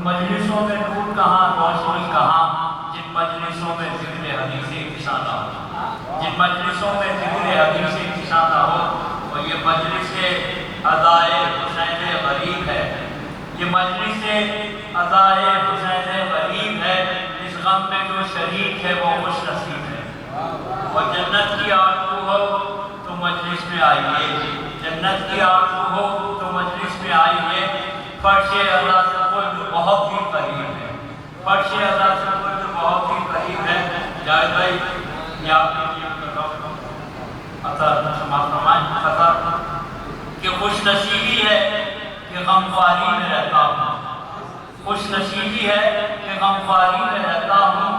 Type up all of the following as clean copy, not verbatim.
مجلسوں میں نور کہاں، روشنی کہاں، جن مجلسوں میں ذکر حدیث نشانہ ہو، جن مجلسوں میں ذکر حدیث نشانہ ہو۔ اور یہ مجلس عزائے حسین غریب ہے، یہ مجلس عزائے حسین غریب ہے۔ اس غم میں جو شریک ہے وہ خوش نصیب ہے۔ اور جنت کی آرزو ہو تو مجلس میں آئیے، جنت کی آرزو ہو تو مجلس میں آئیے۔ فرش اعلیٰ سے قرب بہت ہی قریب ہے، فرش اعلیٰ سے قرب بہت ہی قریب ہے۔ جاوید بھائی یہ آپ نے کہ خوش نصیبی ہے کہ غمخواری میں رہتا ہوں، خوش نصیبی ہے کہ غمخواری میں رہتا ہوں،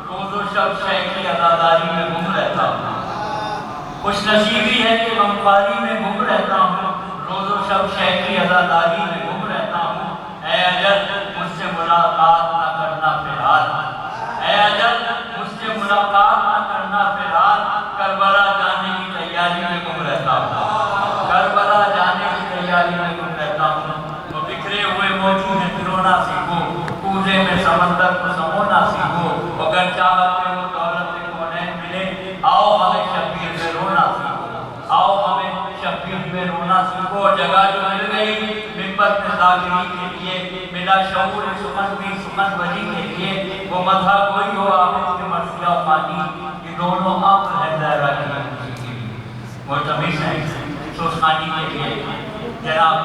روز و شب شے کی عزاداری میں گم رہتا ہوں۔ خوش نصیبی ہے کہ غمخواری میں گم رہتا ہوں، روز و شب شے کی عزاداری میں گم رہتا ہوں۔ اے اجل مجھ سے ملاقات نہ کرنا فی الحال، اے اجل مجھ سے ملاقات نہ کرنا فی الحال، کربلا جانے کی تیاری میں گم رہتا ہوں، کربلا جانے کی تیاری میں گم رہتا ہوں۔ تو بکھرے ہوئے موجوں میں پھرونا سیکھو، کوزے میں سمندر کو سمونا سیکھو۔ اگر چاہتے ہو دولت کونین ملے، آؤ ہمیں شبیر پہ رونا سیکھو، آؤ ہمیں شبیر پہ رونا سیکھو۔ جگہ جو مل گئی ممبر میں ذاکری کے لیے، ملا شعور سخن بھی سخن بری کے لیے، وہ مدھا کوئی ہو آمد کے مرثیہ پانی، یہ دونوں امر ہے زہرا کی خوشی کے لیے۔ ملتمس ہیں سوسخانی کے لیے جناب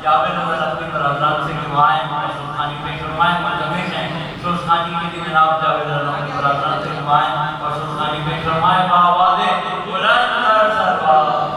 جاوید رضا لطفی پر حضرات سے دعائیں اور سوسخانی پیش فرمائیں۔ ملتمس ہیں سوسخانی کے لیے جناب جاوید رضا لطفی پر حضرات سے دعائیں اور سوسخانی پیش فرمائیں۔ بآواز بلند تر سرباز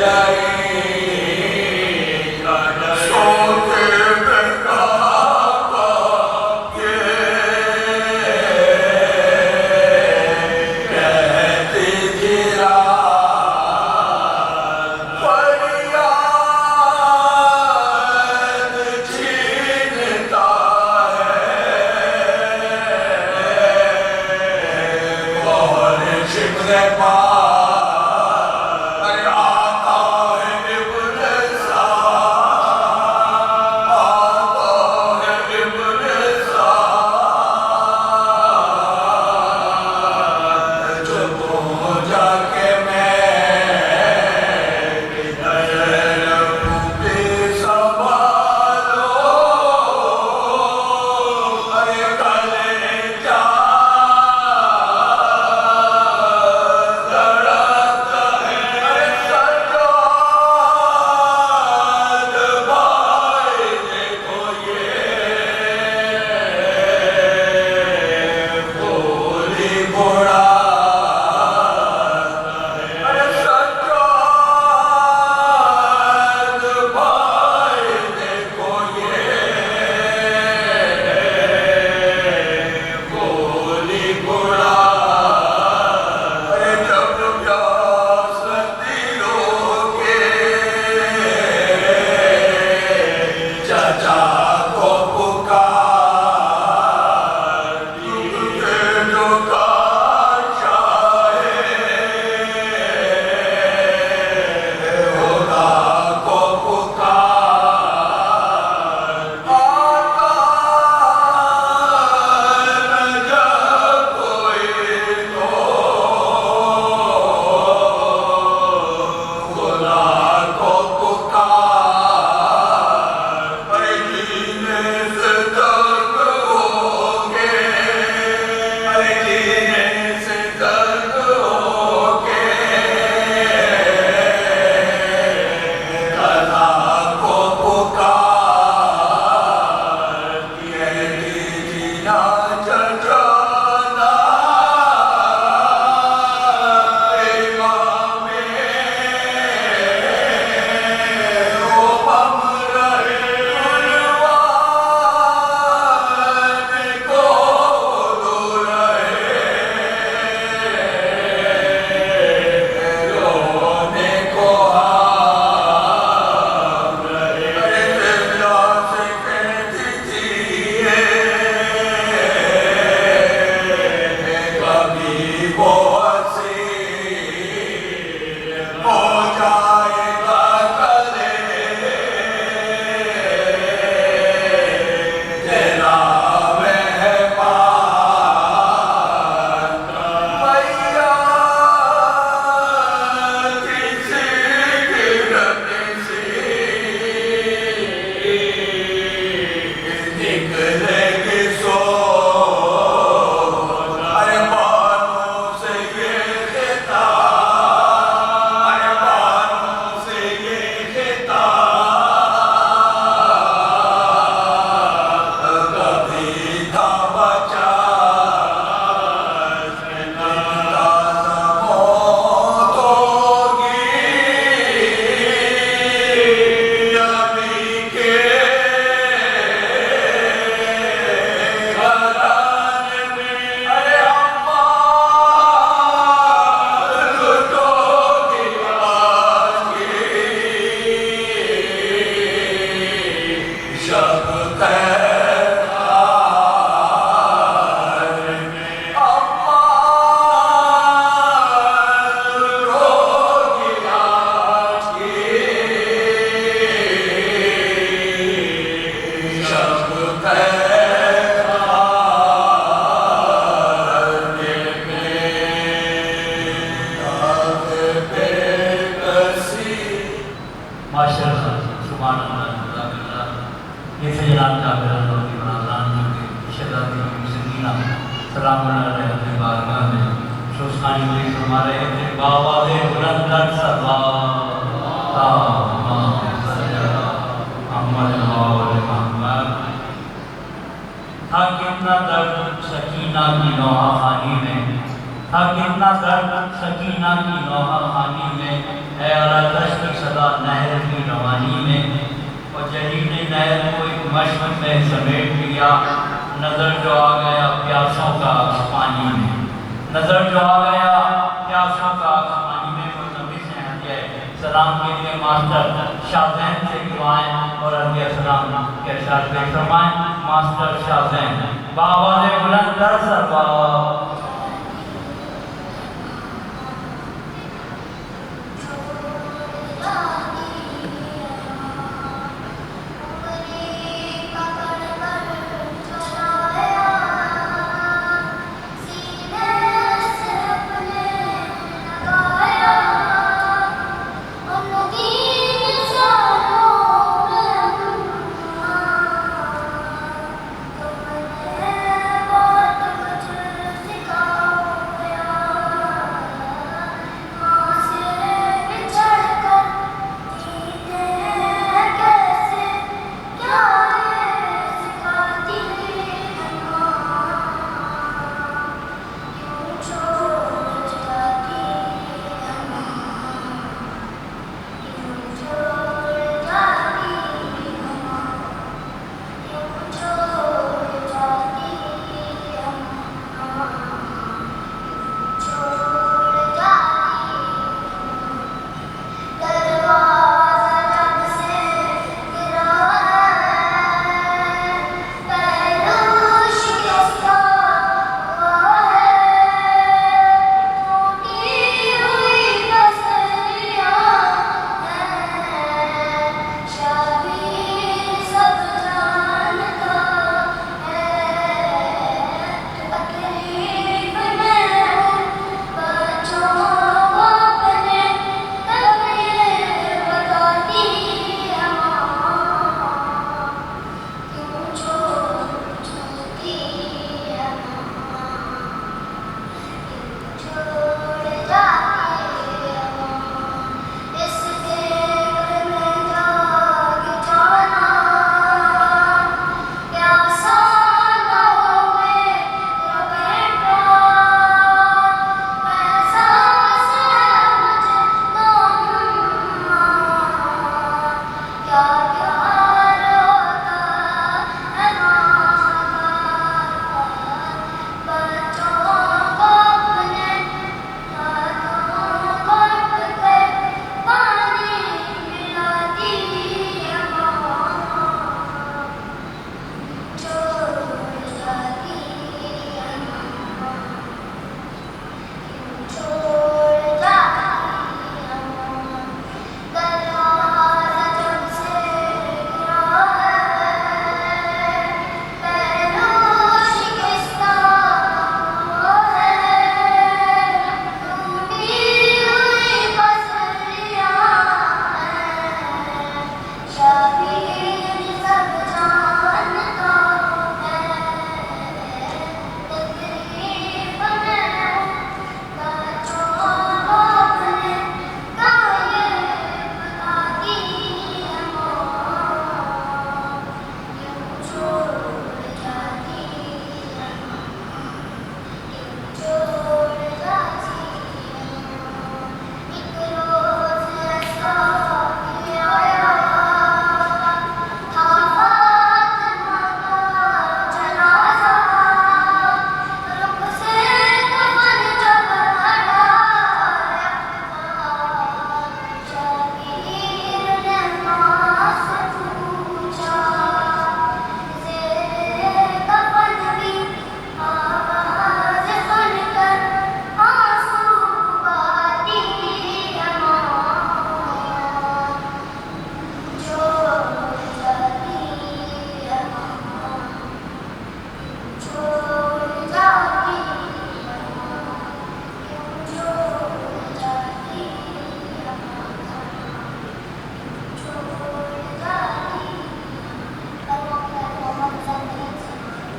Lay ماشاءاللہ سبحان اللہ جزاک اللہ یہ سجنات کا اللہ کی برادران جو کہ شہزادی سکینہ سلام علیہ اپنے بارگاہ میں شوشخانی میں فرما رہے تھے باواز بلند تر سلوات محمد محمد تھا کتنا درد سکینہ کی نوحہ خانی میں تھا کتنا درد سکینہ کی نوحہ خانی میں اے آتش کی صدا نہر کی روانی میں اور جلیل نہر کو ایک مشق میں سمیٹ لیا نظر جو آ گیا پیاسوں کا پانی میں نظر جو آ گیا پیاسوں کا پانی میں مصنف سے ہدیہ سلام کے لیے ماسٹر شاہ زین سے دعائیں اور علیہ السلام کے ارشاد پیش فرمائیں ماسٹر شاہ زین باواز بلند تر سلوات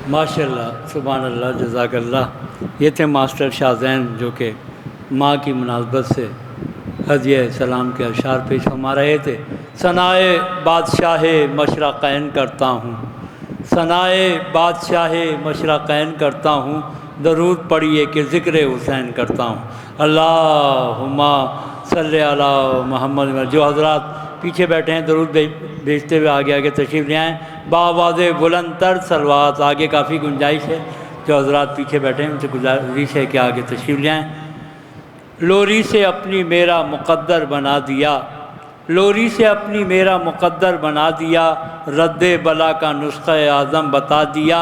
ماشاءاللہ، سبحان اللہ، جزاک اللہ۔ یہ تھے ماسٹر شاہ زین جو کہ ماں کی مناسبت سے ہدیہ سلام کے اشعار پیش فرما رہے تھے۔ ثنائے بادشاہ مشرقین کرتا ہوں، ثنائے بادشاہ مشرقین کرتا ہوں، درود پڑھیے کہ ذکر حسین کرتا ہوں۔ اللہم صلی علی محمد۔ جو حضرات پیچھے بیٹھے ہیں درود بھیجتے ہوئے آگے تشریف لے آئیں، بآواز بلند تر صلوات۔ آگے کافی گنجائش ہے، جو حضرات پیچھے بیٹھے ہیں ان سے گزارش ہے کہ آگے تشریف لے آئیں۔ لوری سے اپنی میرا مقدر بنا دیا، لوری سے اپنی میرا مقدر بنا دیا، رد بلا کا نسخہ اعظم بتا دیا،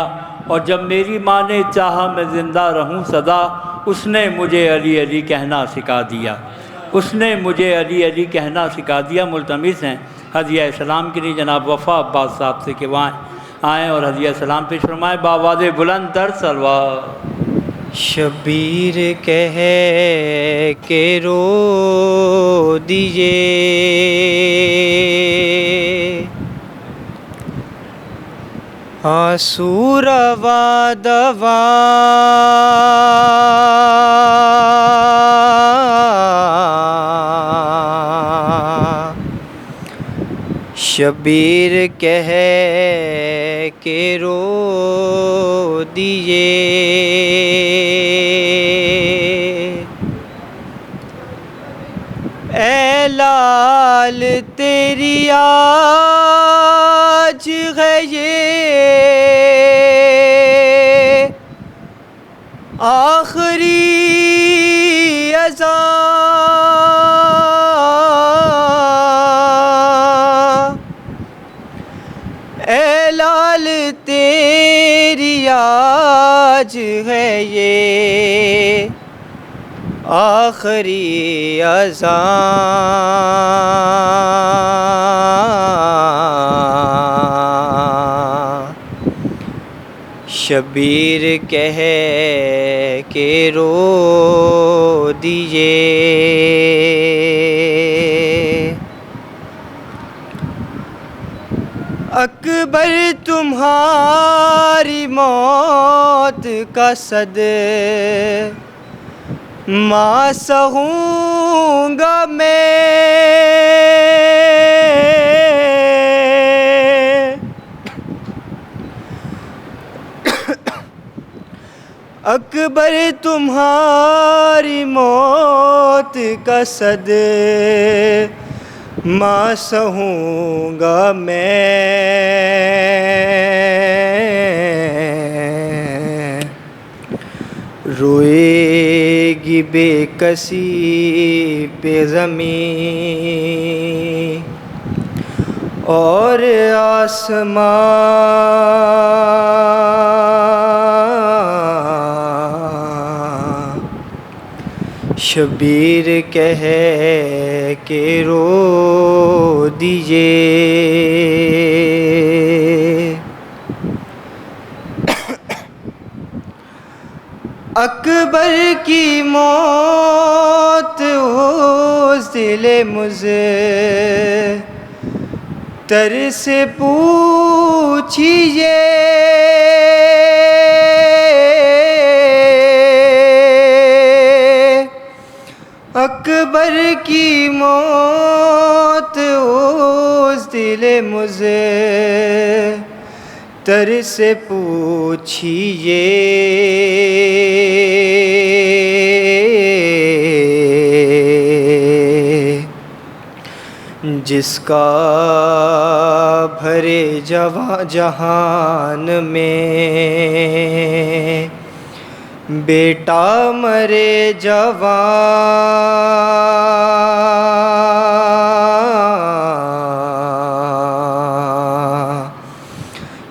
اور جب میری ماں نے چاہا میں زندہ رہوں سدا، اس نے مجھے علی علی کہنا سکھا دیا، اس نے مجھے علی علی کہنا سکھا دیا۔ ملتمس ہیں ہدیہ سلام کے لیے جناب وفا عباس صاحب سے کہ وہاں آئیں اور ہدیہ سلام پیش فرمائیں، بآواز بلند تر صلوات۔ شبیر کہے کہ رو دیجے، آنسو روا دوا، شبیر کہے کہ رو دیجے، اے لال تیری آج ہے یہ آخری اذان، اے لال تیری آج ہے یہ آخری اذان، شبیر کہے کہ رو دیجے، اکبر تمہاری موت کا صدمہ سہوں گا میں، اکبر تمہاری موت کا صدمہ سہوں گا میں، روئے گی بے کسی پہ زمین اور آسمان، شبیر کہے کہ رو دیجے، اکبر کی موت اس دل مضطر سے پوچھیے، اکبر کی موت اس دل مضطر سے پوچھیے، جس کا بھرے جہان میں بیٹا مرے جوان،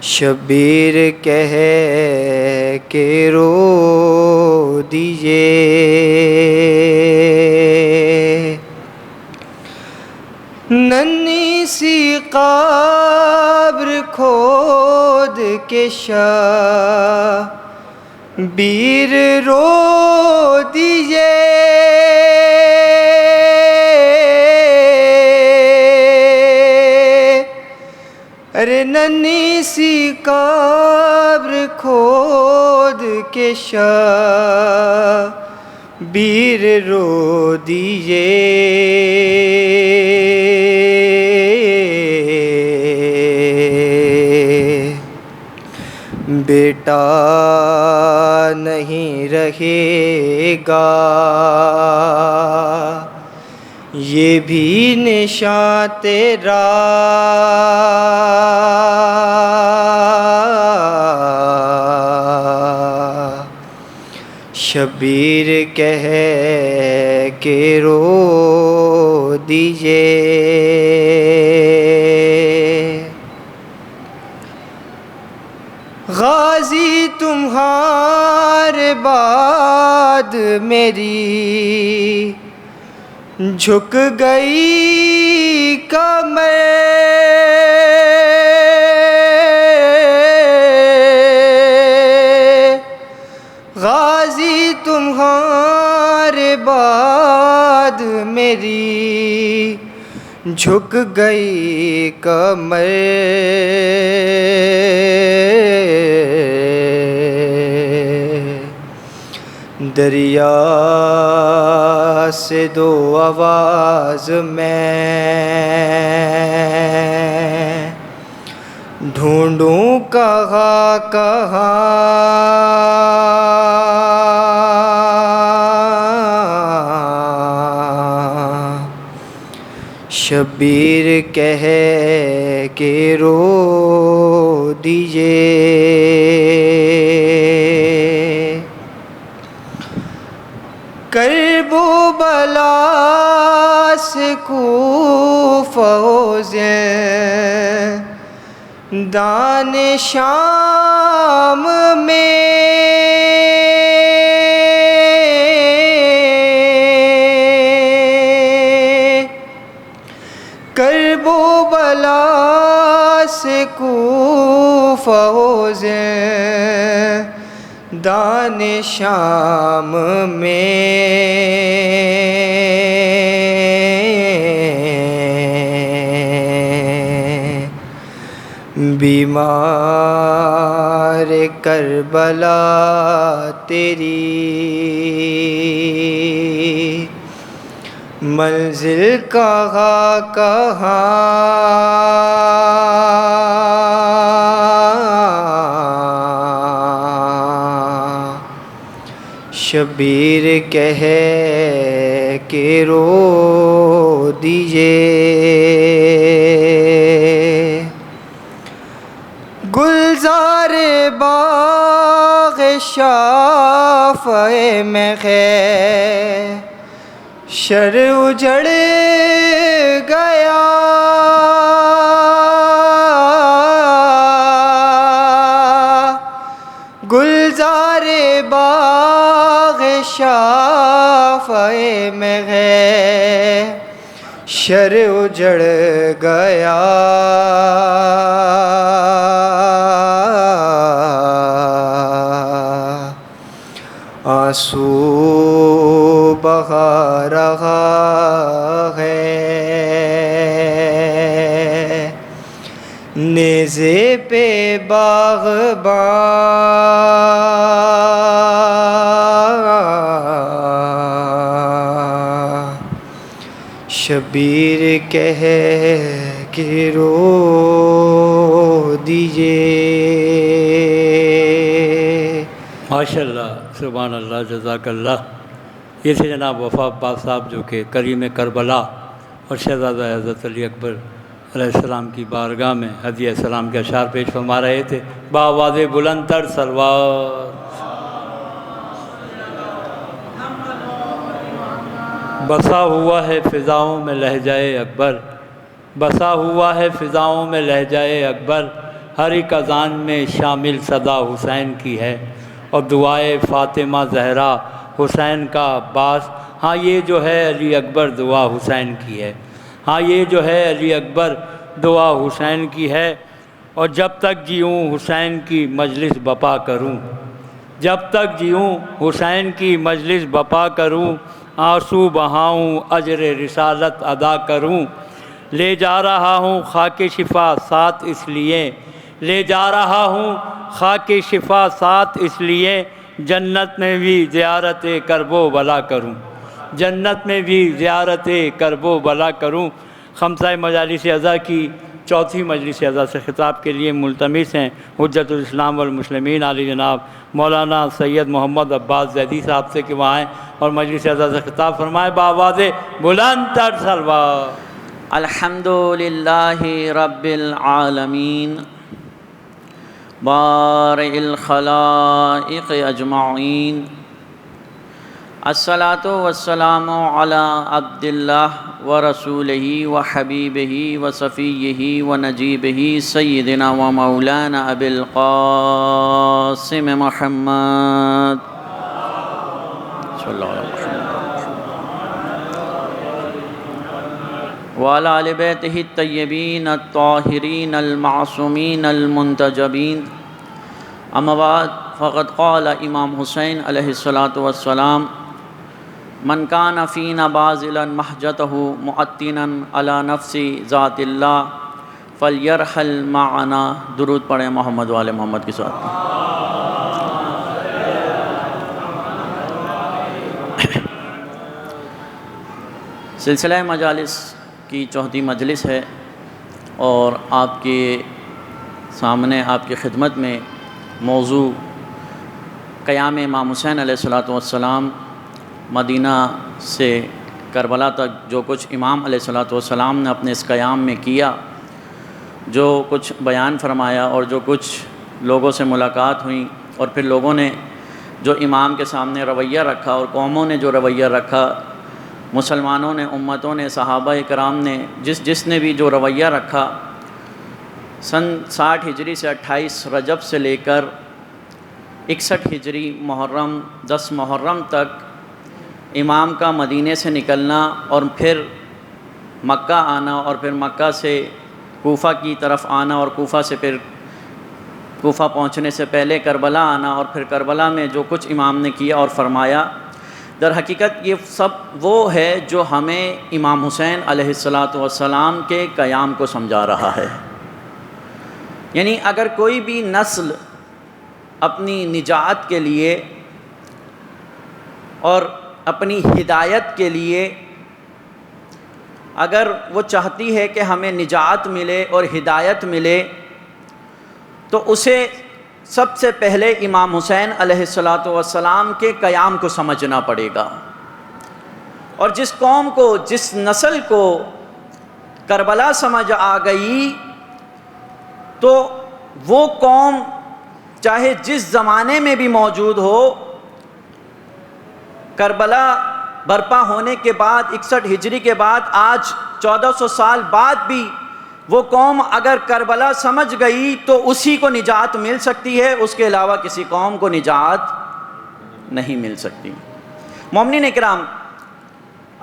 شبیر کہے کہ رو دیجے، ننھی سی قبر کھود کے شبیر رو دیجے، ارے ننھی سی قبر کھود کے شبیر رو دیے، بیٹا نہیں رہے گا، یہ بھی نشان تیرا، شبیر کہہ کے رو دیجئے۔ غازی تمہارے بعد میری جھک گئی کمر، غازی تمہارے بعد میری جھک گئی کمر، دریا سے دو آواز میں ڈھونڈوں کہاں کہاں، شبیر کہہ کے رو دیجئے۔ کرب و بلا سے کوفہ و زندان شام میں، کرب و بلا سے کوفہ و زندان شام میں، بیمار کربلا تیری منزل کہاں کہاں، شبیر کہہ کے رو دیجئے۔ گلزار باغ شافع میں شر اجڑ گیا، گلزار باغ شافع میں شر اجڑ گیا، آنسو بہا رہا ہے نیزے پہ باغباں، شبیر کہہ کے رو دیجئے۔ ماشاءاللہ، سبحان اللہ، جزاک اللہ۔ یہ تھے جناب وفا عباس صاحب، جو کہ کریم کربلا اور شہزادہ حضرت علی اکبر علیہ السلام کی بارگاہ میں ہدیہ سلام کے اشعار پیش فرما رہے تھے بآواز بلند تر سلوات۔ بسا ہوا ہے فضاؤں میں لہجہ اکبر، بسا ہوا ہے فضاؤں میں لہجہ اکبر، ہر ایک اذان میں شامل صدا حسین کی ہے، اور دعائے فاطمہ زہرا حسین کا عباس۔ ہاں یہ جو ہے علی اکبر دعا حسین کی ہے، ہاں یہ جو ہے علی اکبر دعا حسین کی ہے، اور جب تک جیوں حسین کی مجلس بپا کروں، جب تک جیوں حسین کی مجلس بپا کروں، آنسو بہاؤں اجر رسالت ادا کروں، لے جا رہا ہوں خاک شفا ساتھ اس لیے، لے جا رہا ہوں خاک شفا ساتھ اس لیے، جنت میں بھی زیارت کرب و بلا کروں، جنت میں بھی زیارت کرب و بلا کروں۔ خمسہ مجالس عزا کی چوتھی مجلس عزا سے خطاب کے لیے ملتمس ہیں حجت الاسلام والمسلمین علی جناب مولانا سید محمد عباس زیدی صاحب سے کہ وہ آئیں اور مجلس عزا سے خطاب فرمائیں بآواز بلند تر سلوات۔ الحمد للہ رب العالمین بارئ الخلائق اجمعین، الصلاۃ والسلام علی عبد اللہ ورسولہ وحبیبہ وصفیہ ونجیبہ سیدنا ومولانا ابی القاسم محمد صلی اللہ علیہ وسلم وعلی آل بیتہ الطیبین الطاہرین المعصومین المنتجبین، اما بعد فقد قال امام حسین علیہ الصلاۃ والسلام من کان فینا باذلا محجتہ معتنا علی نفس ذات اللہ فلیرحل معنا۔ درود پڑھیں محمد والے محمد کے ساتھ۔ سلسلہ مجالس کی چوتھی مجلس ہے اور آپ کے سامنے آپ کی خدمت میں موضوع قیام امام حسین علیہ الصلاۃ والسلام، مدینہ سے کربلا تک جو کچھ امام علیہ الصلاۃ والسلام نے اپنے اس قیام میں کیا، جو کچھ بیان فرمایا اور جو کچھ لوگوں سے ملاقات ہوئی اور پھر لوگوں نے جو امام کے سامنے رویہ رکھا اور قوموں نے جو رویہ رکھا، مسلمانوں نے، امتوں نے، صحابہ کرام نے جس نے بھی جو رویہ رکھا، سن 60 ہجری سے 28 رجب سے لے کر 61 ہجری محرم 10 محرم تک امام کا مدینے سے نکلنا اور پھر مکہ آنا اور پھر مکہ سے کوفہ کی طرف آنا اور کوفہ سے پھر کوفہ پہنچنے سے پہلے کربلا آنا اور پھر کربلا میں جو کچھ امام نے کیا اور فرمایا، در حقیقت یہ سب وہ ہے جو ہمیں امام حسین علیہ الصلاۃ والسلام کے قیام کو سمجھا رہا ہے۔ یعنی اگر کوئی بھی نسل اپنی نجات کے لیے اور اپنی ہدایت کے لیے اگر وہ چاہتی ہے کہ ہمیں نجات ملے اور ہدایت ملے، تو اسے سب سے پہلے امام حسین علیہ الصلاۃ والسلام کے قیام کو سمجھنا پڑے گا۔ اور جس قوم کو، جس نسل کو کربلا سمجھ آ گئی، تو وہ قوم چاہے جس زمانے میں بھی موجود ہو، کربلا برپا ہونے کے بعد 61 ہجری کے بعد آج 1400 سال بعد بھی وہ قوم اگر کربلا سمجھ گئی تو اسی کو نجات مل سکتی ہے، اس کے علاوہ کسی قوم کو نجات نہیں مل سکتی۔ مومنین اکرام،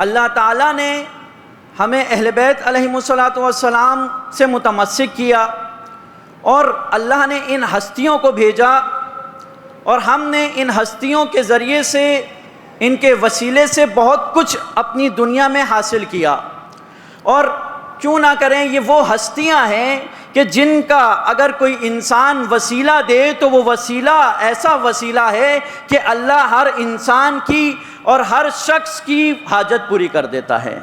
اللہ تعالیٰ نے ہمیں اہل بیت علیہم الصلاۃ والسلام سے متمسک کیا اور اللہ نے ان ہستیوں کو بھیجا اور ہم نے ان ہستیوں کے ذریعے سے، ان کے وسیلے سے بہت کچھ اپنی دنیا میں حاصل کیا۔ اور کیوں نہ کریں، یہ وہ ہستیاں ہیں کہ جن کا اگر کوئی انسان وسیلہ دے تو وہ وسیلہ ایسا وسیلہ ہے کہ اللہ ہر انسان کی اور ہر شخص کی حاجت پوری کر دیتا ہے۔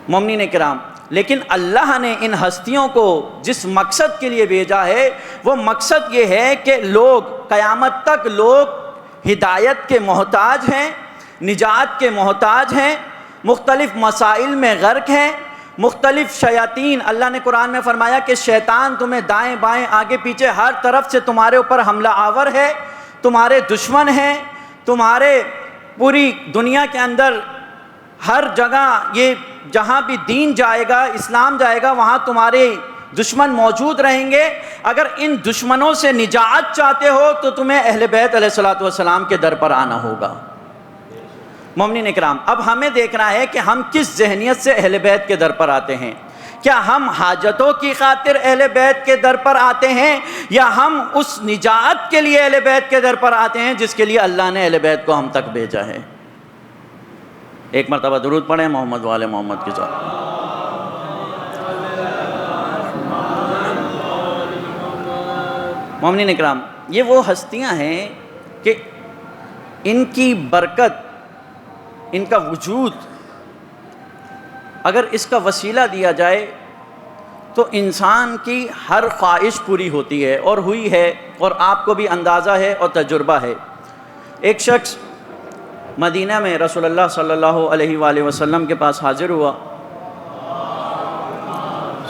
مومنین کرام، لیکن اللہ نے ان ہستیوں کو جس مقصد کے لیے بھیجا ہے، وہ مقصد یہ ہے کہ لوگ قیامت تک لوگ ہدایت کے محتاج ہیں، نجات کے محتاج ہیں، مختلف مسائل میں غرق ہیں، مختلف شیاطین، اللہ نے قرآن میں فرمایا کہ شیطان تمہیں دائیں بائیں آگے پیچھے ہر طرف سے تمہارے اوپر حملہ آور ہے، تمہارے دشمن ہیں، تمہارے پوری دنیا کے اندر ہر جگہ، یہ جہاں بھی دین جائے گا، اسلام جائے گا، وہاں تمہارے دشمن موجود رہیں گے۔ اگر ان دشمنوں سے نجات چاہتے ہو تو تمہیں اہل بیت علیہ الصلوۃ والسلام کے در پر آنا ہوگا۔ مومنین اکرام، اب ہمیں دیکھنا ہے کہ ہم کس ذہنیت سے اہل بیت کے در پر آتے ہیں۔ کیا ہم حاجتوں کی خاطر اہل بیت کے در پر آتے ہیں، یا ہم اس نجات کے لیے اہل بیت کے در پر آتے ہیں جس کے لیے اللہ نے اہل بیت کو ہم تک بھیجا ہے؟ ایک مرتبہ درود پڑھیں محمد وآل محمد کے ساتھ۔ مومنین اکرام، یہ وہ ہستیاں ہیں کہ ان کی برکت، ان کا وجود اگر اس کا وسیلہ دیا جائے تو انسان کی ہر خواہش پوری ہوتی ہے، اور ہوئی ہے، اور آپ کو بھی اندازہ ہے اور تجربہ ہے۔ ایک شخص مدینہ میں رسول اللہ صلی اللہ علیہ وآلہ وسلم کے پاس حاضر ہوا،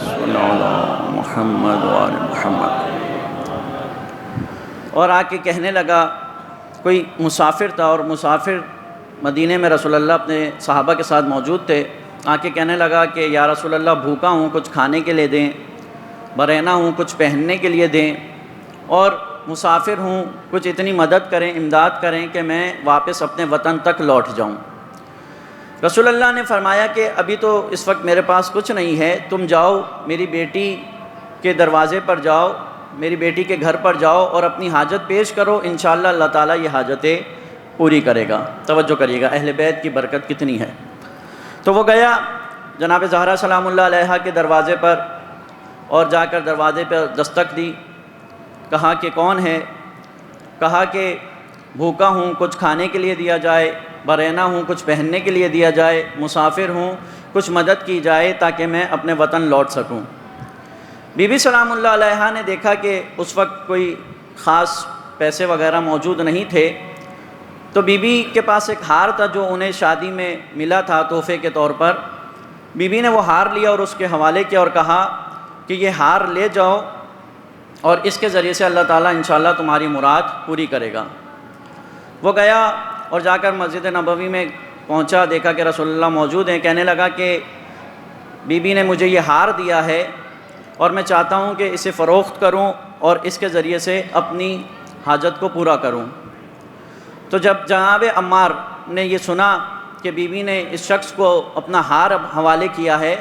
صلی اللہ محمد وآل محمد، اور آ کے کہنے لگا، کوئی مسافر تھا اور مسافر مدینہ میں رسول اللہ اپنے صحابہ کے ساتھ موجود تھے، آ کے کہنے لگا کہ یا رسول اللہ بھوکا ہوں، کچھ کھانے کے لیے دیں، برہنہ ہوں، کچھ پہننے کے لیے دیں، اور مسافر ہوں، کچھ اتنی مدد کریں، امداد کریں کہ میں واپس اپنے وطن تک لوٹ جاؤں۔ رسول اللہ نے فرمایا کہ ابھی تو اس وقت میرے پاس کچھ نہیں ہے، تم جاؤ میری بیٹی کے دروازے پر جاؤ، میری بیٹی کے گھر پر جاؤ اور اپنی حاجت پیش کرو، انشاءاللہ اللہ تعالیٰ یہ حاجتیں پوری کرے گا۔ توجہ کریے گا، اہل بیت کی برکت کتنی ہے۔ تو وہ گیا جناب زہرا سلام اللہ علیہا کے دروازے پر، اور جا کر دروازے پر دستک دی، کہا کہ کون ہے؟ کہا کہ بھوکا ہوں، کچھ کھانے کے لیے دیا جائے، برہنہ ہوں، کچھ پہننے کے لیے دیا جائے، مسافر ہوں، کچھ مدد کی جائے تاکہ میں اپنے وطن لوٹ سکوں۔ بی بی سلام اللہ علیہا نے دیکھا کہ اس وقت کوئی خاص پیسے وغیرہ موجود نہیں تھے، تو بی بی کے پاس ایک ہار تھا جو انہیں شادی میں ملا تھا تحفے کے طور پر۔ بی بی نے وہ ہار لیا اور اس کے حوالے کیا اور کہا کہ یہ ہار لے جاؤ اور اس کے ذریعے سے اللہ تعالیٰ انشاءاللہ تمہاری مراد پوری کرے گا۔ وہ گیا اور جا کر مسجد نبوی میں پہنچا، دیکھا کہ رسول اللہ موجود ہیں، کہنے لگا کہ بی بی نے مجھے یہ ہار دیا ہے اور میں چاہتا ہوں کہ اسے فروخت کروں اور اس کے ذریعے سے اپنی حاجت کو پورا کروں۔ تو جب جناب عمار نے یہ سنا کہ بی بی نے اس شخص کو اپنا ہار حوالے کیا ہے،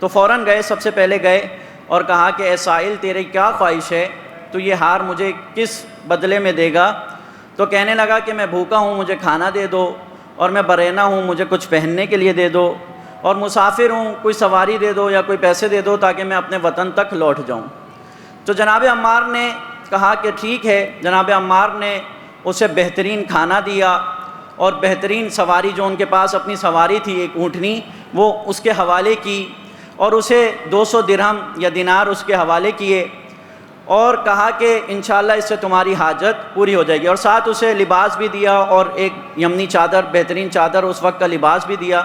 تو فوراً گئے، سب سے پہلے گئے اور کہا کہ اے سائل تیری کیا خواہش ہے، تو یہ ہار مجھے کس بدلے میں دے گا؟ تو کہنے لگا کہ میں بھوکا ہوں، مجھے کھانا دے دو، اور میں برہنہ ہوں، مجھے کچھ پہننے کے لیے دے دو، اور مسافر ہوں، کوئی سواری دے دو یا کوئی پیسے دے دو تاکہ میں اپنے وطن تک لوٹ جاؤں۔ تو جناب عمار نے کہا کہ ٹھیک ہے۔ جناب عمار نے اسے بہترین کھانا دیا اور بہترین سواری جو ان کے پاس اپنی سواری تھی، ایک اونٹنی، وہ اس کے حوالے کی، اور اسے 200 درہم یا دینار اس کے حوالے کیے، اور کہا کہ انشاءاللہ اس سے تمہاری حاجت پوری ہو جائے گی، اور ساتھ اسے لباس بھی دیا اور ایک یمنی چادر، بہترین چادر، اس وقت کا لباس بھی دیا۔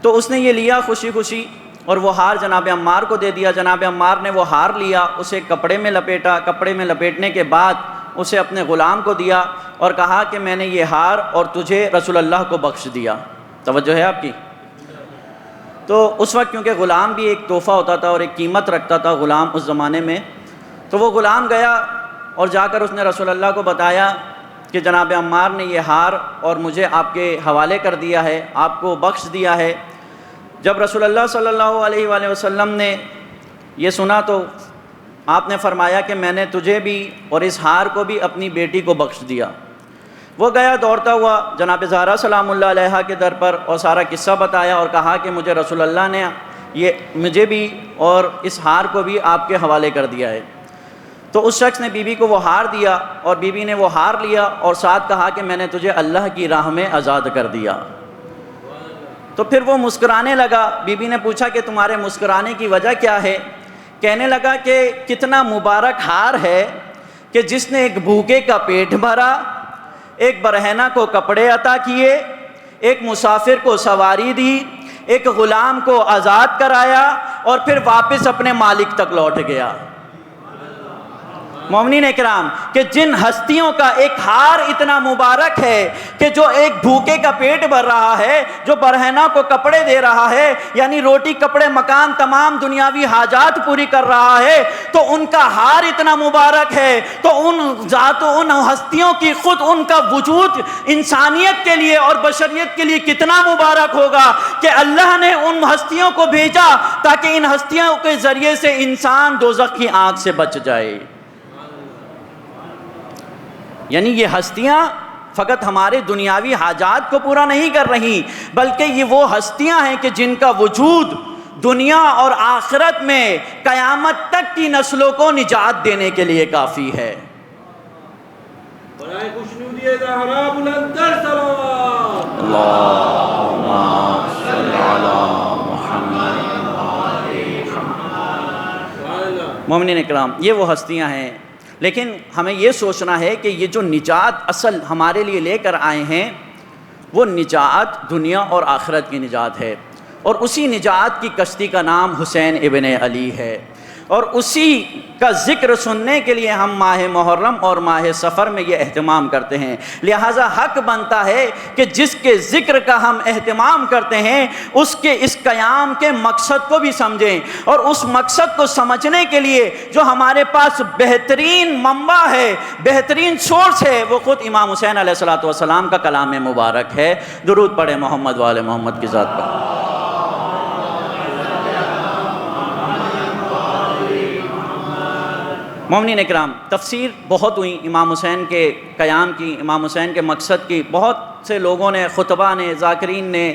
تو اس نے یہ لیا خوشی خوشی اور وہ ہار جناب عمار کو دے دیا۔ جناب عمار نے وہ ہار لیا، اسے کپڑے میں لپیٹا، کپڑے میں لپیٹنے کے بعد اسے اپنے غلام کو دیا اور کہا کہ میں نے یہ ہار اور تجھے رسول اللہ کو بخش دیا۔ توجہ ہے آپ کی؟ تو اس وقت کیونکہ غلام بھی ایک تحفہ ہوتا تھا اور ایک قیمت رکھتا تھا غلام اس زمانے میں، تو وہ غلام گیا اور جا کر اس نے رسول اللہ کو بتایا کہ جناب عمار نے یہ ہار اور مجھے آپ کے حوالے کر دیا ہے، آپ کو بخش دیا ہے۔ جب رسول اللہ صلی اللہ علیہ وآلہ وسلم نے یہ سنا تو آپ نے فرمایا کہ میں نے تجھے بھی اور اس ہار کو بھی اپنی بیٹی کو بخش دیا۔ وہ گیا دوڑتا ہوا جناب زہرا سلام اللہ علیہا کے در پر اور سارا قصہ بتایا اور کہا کہ مجھے رسول اللہ نے یہ مجھے بھی اور اس ہار کو بھی آپ کے حوالے کر دیا ہے۔ تو اس شخص نے بی بی کو وہ ہار دیا اور بی بی نے وہ ہار لیا اور ساتھ کہا کہ میں نے تجھے اللہ کی راہ میں آزاد کر دیا۔ تو پھر وہ مسکرانے لگا۔ بی بی نے پوچھا کہ تمہارے مسکرانے کی وجہ کیا ہے؟ کہنے لگا کہ کتنا مبارک ہار ہے کہ جس نے ایک بھوکے کا پیٹ بھرا، ایک برہنہ کو کپڑے عطا کیے، ایک مسافر کو سواری دی، ایک غلام کو آزاد کرایا اور پھر واپس اپنے مالک تک لوٹ گیا۔ مومنین اکرام، کہ جن ہستیوں کا ایک ہار اتنا مبارک ہے کہ جو ایک بھوکے کا پیٹ بھر رہا ہے، جو برہنہ کو کپڑے دے رہا ہے، یعنی روٹی کپڑے مکان تمام دنیاوی حاجات پوری کر رہا ہے، تو ان کا ہار اتنا مبارک ہے، تو ان ذاتوں ان ہستیوں کی خود ان کا وجود انسانیت کے لیے اور بشریت کے لیے کتنا مبارک ہوگا کہ اللہ نے ان ہستیوں کو بھیجا تاکہ ان ہستیوں کے ذریعے سے انسان دوزخ کی آگ سے بچ جائے۔ یعنی یہ ہستیاں فقط ہمارے دنیاوی حاجات کو پورا نہیں کر رہی، بلکہ یہ وہ ہستیاں ہیں کہ جن کا وجود دنیا اور آخرت میں قیامت تک کی نسلوں کو نجات دینے کے لیے کافی ہے۔ مومنین اکرام، یہ وہ ہستیاں ہیں، لیکن ہمیں یہ سوچنا ہے کہ یہ جو نجات اصل ہمارے لیے لے کر آئے ہیں وہ نجات دنیا اور آخرت کی نجات ہے، اور اسی نجات کی کشتی کا نام حسین ابن علی ہے، اور اسی کا ذکر سننے کے لیے ہم ماہ محرم اور ماہ سفر میں یہ اہتمام کرتے ہیں۔ لہٰذا حق بنتا ہے کہ جس کے ذکر کا ہم اہتمام کرتے ہیں اس کے اس قیام کے مقصد کو بھی سمجھیں، اور اس مقصد کو سمجھنے کے لیے جو ہمارے پاس بہترین منبع ہے، بہترین سورس ہے، وہ خود امام حسین علیہ السلام کا کلام مبارک ہے۔ درود پڑھیں محمد وآل محمد کی ذات پر۔ مومنین اکرام، تفسیر بہت ہوئی امام حسین کے قیام کی، امام حسین کے مقصد کی، بہت سے لوگوں نے، خطبہ نے، ذاکرین نے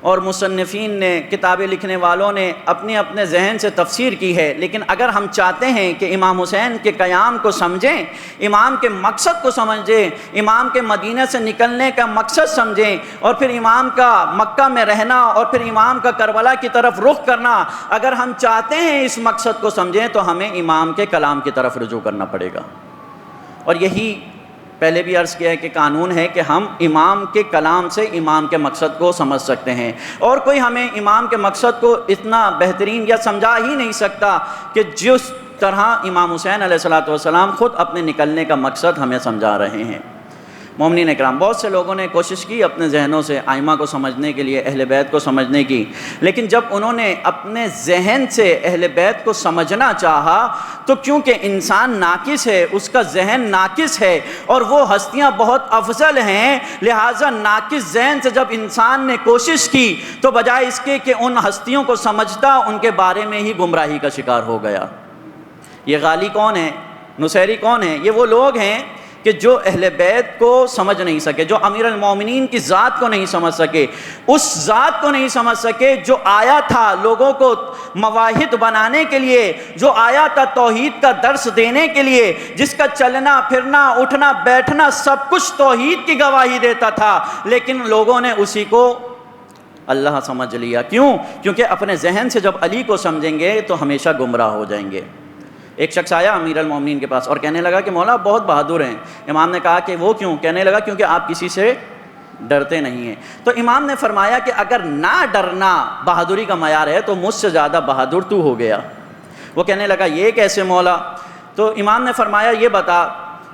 اور مصنفین نے، کتابیں لکھنے والوں نے اپنے اپنے ذہن سے تفسیر کی ہے، لیکن اگر ہم چاہتے ہیں کہ امام حسین کے قیام کو سمجھیں، امام کے مقصد کو سمجھیں، امام کے مدینہ سے نکلنے کا مقصد سمجھیں، اور پھر امام کا مکہ میں رہنا اور پھر امام کا کربلا کی طرف رخ کرنا، اگر ہم چاہتے ہیں اس مقصد کو سمجھیں تو ہمیں امام کے کلام کی طرف رجوع کرنا پڑے گا۔ اور یہی پہلے بھی عرض کیا ہے کہ قانون ہے کہ ہم امام کے کلام سے امام کے مقصد کو سمجھ سکتے ہیں، اور کوئی ہمیں امام کے مقصد کو اتنا بہترین یا سمجھا ہی نہیں سکتا کہ جس طرح امام حسین علیہ السلام خود اپنے نکلنے کا مقصد ہمیں سمجھا رہے ہیں۔ مومنین اکرام، بہت سے لوگوں نے کوشش کی اپنے ذہنوں سے ائمہ کو سمجھنے کے لیے، اہل بیت کو سمجھنے کی، لیکن جب انہوں نے اپنے ذہن سے اہل بیت کو سمجھنا چاہا تو کیونکہ انسان ناقص ہے، اس کا ذہن ناقص ہے اور وہ ہستیاں بہت افضل ہیں، لہٰذا ناقص ذہن سے جب انسان نے کوشش کی تو بجائے اس کے کہ ان ہستیوں کو سمجھتا، ان کے بارے میں ہی گمراہی کا شکار ہو گیا۔ یہ غالی کون ہے؟ نصیری کون ہے؟ یہ وہ لوگ ہیں کہ جو اہل بیت کو سمجھ نہیں سکے، جو امیر المومنین کی ذات کو نہیں سمجھ سکے، اس ذات کو نہیں سمجھ سکے جو آیا تھا لوگوں کو مواحد بنانے کے لیے، جو آیا تھا توحید کا درس دینے کے لیے، جس کا چلنا پھرنا اٹھنا بیٹھنا سب کچھ توحید کی گواہی دیتا تھا، لیکن لوگوں نے اسی کو اللہ سمجھ لیا۔ کیوں؟ کیونکہ اپنے ذہن سے جب علی کو سمجھیں گے تو ہمیشہ گمراہ ہو جائیں گے۔ ایک شخص آیا امیر المومنین کے پاس اور کہنے لگا کہ مولا بہت بہادر ہیں۔ امام نے کہا کہ وہ کیوں؟ کہنے لگا کیونکہ آپ کسی سے ڈرتے نہیں ہیں۔ تو امام نے فرمایا کہ اگر نہ ڈرنا بہادری کا معیار ہے تو مجھ سے زیادہ بہادر تو ہو گیا۔ وہ کہنے لگا یہ کیسے مولا؟ تو امام نے فرمایا یہ بتا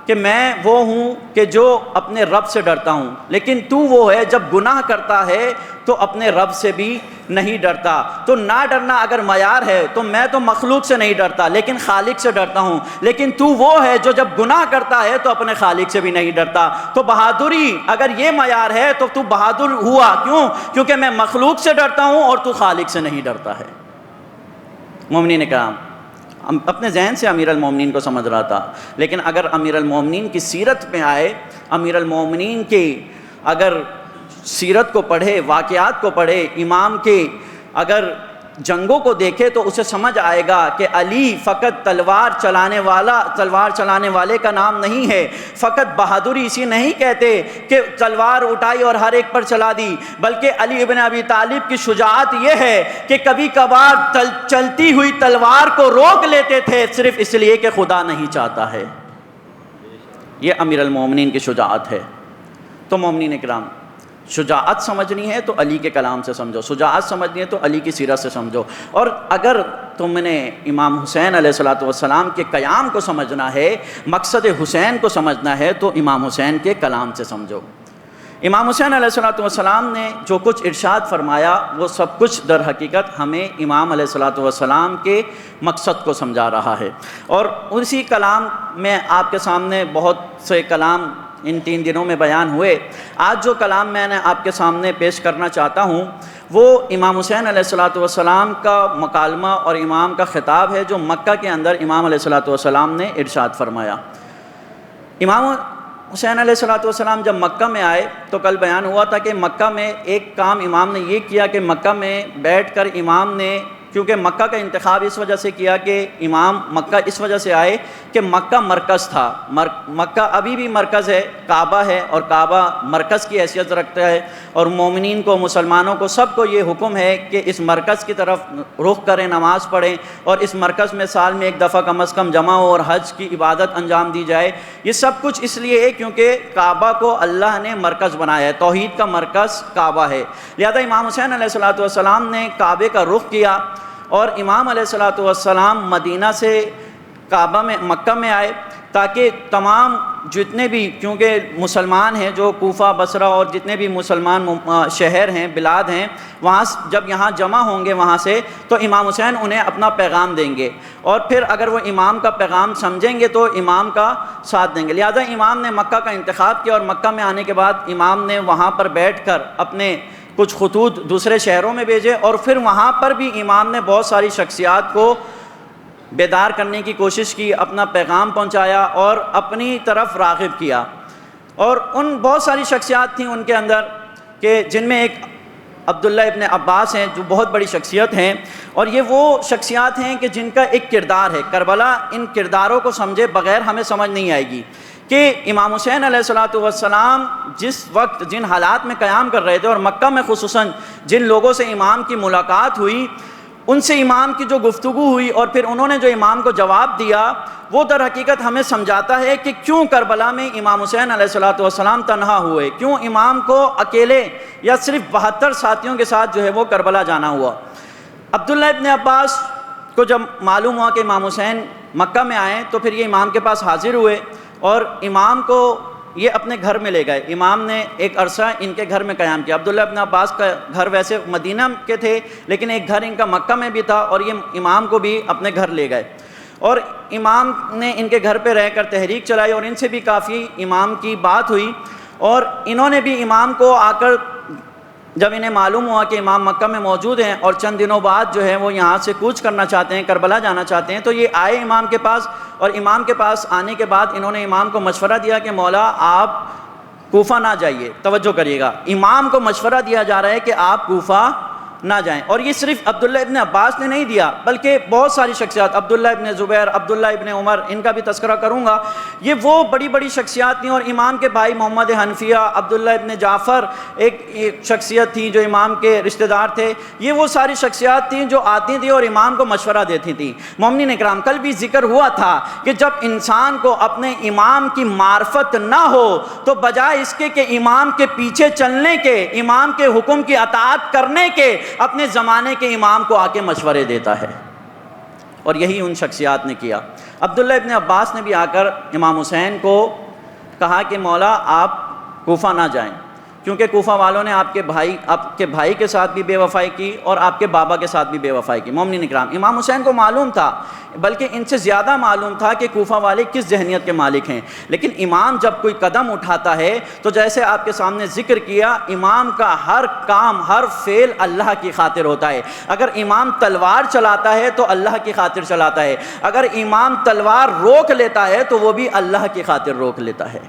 کہ میں وہ ہوں کہ جو اپنے رب سے ڈرتا ہوں، لیکن تو وہ ہے جب گناہ کرتا ہے تو اپنے رب سے بھی نہیں ڈرتا۔ تو نہ ڈرنا اگر معیار ہے تو میں تو مخلوق سے نہیں ڈرتا لیکن خالق سے ڈرتا ہوں، لیکن تو وہ ہے جو جب گناہ کرتا ہے تو اپنے خالق سے بھی نہیں ڈرتا۔ تو بہادری اگر یہ معیار ہے تو تو بہادر ہوا، کیوں؟ کیونکہ میں مخلوق سے ڈرتا ہوں اور تو خالق سے نہیں ڈرتا ہے۔ مومنین کرام، اپنے ذہن سے امیر المومنین کو سمجھ رہا تھا، لیکن اگر امیر المومنین کی سیرت میں آئے، امیر المومنین کی اگر سیرت کو پڑھے، واقعات کو پڑھے، امام کے اگر جنگوں کو دیکھے تو اسے سمجھ آئے گا کہ علی فقط تلوار چلانے والے کا نام نہیں ہے، فقط بہادری اسی نہیں کہتے کہ تلوار اٹھائی اور ہر ایک پر چلا دی، بلکہ علی ابن ابی طالب کی شجاعت یہ ہے کہ کبھی کبھار چلتی ہوئی تلوار کو روک لیتے تھے صرف اس لیے کہ خدا نہیں چاہتا ہے۔ یہ امیر المومنین کی شجاعت ہے۔ تو مومنین اکرام، شجاعت سمجھنی ہے تو علی کے کلام سے سمجھو، شجاعت سمجھنی ہے تو علی کی سیرت سے سمجھو، اور اگر تم نے امام حسین علیہ السلام کے قیام کو سمجھنا ہے، مقصد حسین کو سمجھنا ہے تو امام حسین کے کلام سے سمجھو۔ امام حسین علیہ السلام نے جو کچھ ارشاد فرمایا وہ سب کچھ در حقیقت ہمیں امام علیہ السلام کے مقصد کو سمجھا رہا ہے، اور اسی کلام میں آپ کے سامنے بہت سے کلام ان 3 دنوں میں بیان ہوئے۔ آج جو کلام میں نے آپ کے سامنے پیش کرنا چاہتا ہوں وہ امام حسین علیہ السلام کا مکالمہ اور امام کا خطاب ہے جو مکہ کے اندر امام علیہ السلام نے ارشاد فرمایا۔ امام حسین علیہ الصلوۃ والسلام جب مکہ میں آئے تو کل بیان ہوا تھا کہ مکہ میں ایک کام امام نے یہ کیا کہ مکہ میں بیٹھ کر امام نے، کیونکہ مکہ کا انتخاب اس وجہ سے کیا کہ امام مکہ اس وجہ سے آئے کہ مکہ مرکز تھا، مکہ ابھی بھی مرکز ہے، کعبہ ہے اور کعبہ مرکز کی حیثیت رکھتا ہے، اور مومنین کو، مسلمانوں کو، سب کو یہ حکم ہے کہ اس مرکز کی طرف رخ کریں، نماز پڑھیں، اور اس مرکز میں سال میں ایک دفعہ کم از کم جمع ہو اور حج کی عبادت انجام دی جائے۔ یہ سب کچھ اس لیے ہے کیونکہ کعبہ کو اللہ نے مرکز بنایا ہے، توحید کا مرکز کعبہ ہے، لہذا امام حسین علیہ الصلوۃ والسلام نے کعبے کا رخ کیا، اور امام علیہ الصلوۃ والسلام مدینہ سے کعبہ میں مکہ میں آئے تاکہ تمام جتنے بھی، کیونکہ مسلمان ہیں جو کوفہ، بصرہ اور جتنے بھی مسلمان شہر ہیں، بلاد ہیں، وہاں جب یہاں جمع ہوں گے وہاں سے تو امام حسین انہیں اپنا پیغام دیں گے، اور پھر اگر وہ امام کا پیغام سمجھیں گے تو امام کا ساتھ دیں گے۔ لہذا امام نے مکہ کا انتخاب کیا، اور مکہ میں آنے کے بعد امام نے وہاں پر بیٹھ کر اپنے کچھ خطوط دوسرے شہروں میں بھیجے، اور پھر وہاں پر بھی امام نے بہت ساری شخصیات کو بیدار کرنے کی کوشش کی، اپنا پیغام پہنچایا اور اپنی طرف راغب کیا۔ اور ان بہت ساری شخصیات تھیں ان کے اندر کہ جن میں ایک عبداللہ ابن عباس ہیں جو بہت بڑی شخصیت ہیں، اور یہ وہ شخصیات ہیں کہ جن کا ایک کردار ہے، کربلا ان کرداروں کو سمجھے بغیر ہمیں سمجھ نہیں آئے گی کہ امام حسین علیہ الصلوۃ والسلام جس وقت جن حالات میں قیام کر رہے تھے، اور مکہ میں خصوصاً جن لوگوں سے امام کی ملاقات ہوئی، ان سے امام کی جو گفتگو ہوئی اور پھر انہوں نے جو امام کو جواب دیا، وہ در حقیقت ہمیں سمجھاتا ہے کہ کیوں کربلا میں امام حسین علیہ الصلوۃ والسلام تنہا ہوئے، کیوں امام کو اکیلے یا صرف 72 ساتھیوں کے ساتھ جو ہے وہ کربلا جانا ہوا۔ عبداللہ ابن عباس کو جب معلوم ہوا کہ امام حسین مکہ میں آئے تو پھر یہ امام کے پاس حاضر ہوئے، اور امام کو یہ اپنے گھر میں لے گئے۔ امام نے ایک عرصہ ان کے گھر میں قیام کیا۔ عبداللہ ابن عباس کا گھر ویسے مدینہ کے تھے، لیکن ایک گھر ان کا مکہ میں بھی تھا، اور یہ امام کو بھی اپنے گھر لے گئے، اور امام نے ان کے گھر پہ رہ کر تحریک چلائی، اور ان سے بھی کافی امام کی بات ہوئی، اور انہوں نے بھی امام کو آ کر جب انہیں معلوم ہوا کہ امام مکہ میں موجود ہیں اور چند دنوں بعد جو ہے وہ یہاں سے کوچ کرنا چاہتے ہیں، کربلا جانا چاہتے ہیں، تو یہ آئے امام کے پاس، اور امام کے پاس آنے کے بعد انہوں نے امام کو مشورہ دیا کہ مولا آپ کوفہ نہ جائیے۔ توجہ کریے گا، امام کو مشورہ دیا جا رہا ہے کہ آپ کوفہ نہ جائیں، اور یہ صرف عبداللہ ابن عباس نے نہیں دیا بلکہ بہت ساری شخصیات، عبداللہ ابن زبیر، عبداللہ ابن عمر، ان کا بھی تذکرہ کروں گا، یہ وہ بڑی بڑی شخصیات تھیں، اور امام کے بھائی محمد حنفیہ، عبداللہ ابن جعفر ایک شخصیت تھی جو امام کے رشتہ دار تھے، یہ وہ ساری شخصیات تھیں جو آتی تھیں اور امام کو مشورہ دیتی تھیں۔ مومنین اکرام، کل بھی ذکر ہوا تھا کہ جب انسان کو اپنے امام کی معرفت نہ ہو تو بجائے اس کے کہ امام کے پیچھے چلنے کے، امام کے حکم کی اطاعت کرنے کے، اپنے زمانے کے امام کو آ کے مشورے دیتا ہے، اور یہی ان شخصیات نے کیا۔ عبداللہ ابن عباس نے بھی آ کر امام حسین کو کہا کہ مولا آپ کوفہ نہ جائیں، کیونکہ کوفہ والوں نے آپ کے بھائی کے ساتھ بھی بے وفائی کی اور آپ کے بابا کے ساتھ بھی بے وفائی کی۔ مومنین اکرام، امام حسین کو معلوم تھا، بلکہ ان سے زیادہ معلوم تھا کہ کوفہ والے کس ذہنیت کے مالک ہیں، لیکن امام جب کوئی قدم اٹھاتا ہے تو جیسے آپ کے سامنے ذکر کیا، امام کا ہر کام، ہر فعل اللہ کی خاطر ہوتا ہے۔ اگر امام تلوار چلاتا ہے تو اللہ کی خاطر چلاتا ہے، اگر امام تلوار روک لیتا ہے تو وہ بھی اللہ کی خاطر روک لیتا ہے۔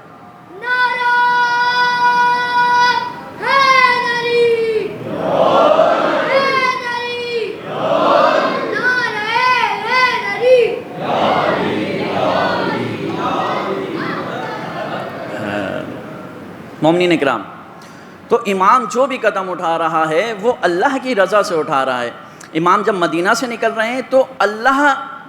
مومنین اکرام، تو امام جو بھی قدم اٹھا رہا ہے وہ اللہ کی رضا سے اٹھا رہا ہے۔ امام جب مدینہ سے نکل رہے ہیں تو اللہ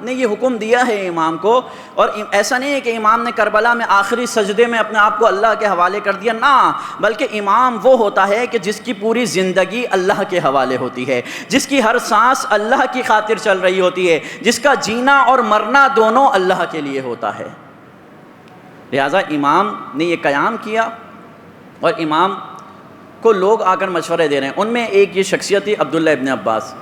نے یہ حکم دیا ہے امام کو، اور ایسا نہیں ہے کہ امام نے کربلا میں آخری سجدے میں اپنے آپ کو اللہ کے حوالے کر دیا، نہ، بلکہ امام وہ ہوتا ہے کہ جس کی پوری زندگی اللہ کے حوالے ہوتی ہے، جس کی ہر سانس اللہ کی خاطر چل رہی ہوتی ہے، جس کا جینا اور مرنا دونوں اللہ کے لیے ہوتا ہے۔ لہٰذا امام نے یہ قیام کیا، اور امام کو لوگ آ کر مشورے دے رہے ہیں۔ ان میں ایک یہ شخصیت تھی عبداللہ ابن عباس۔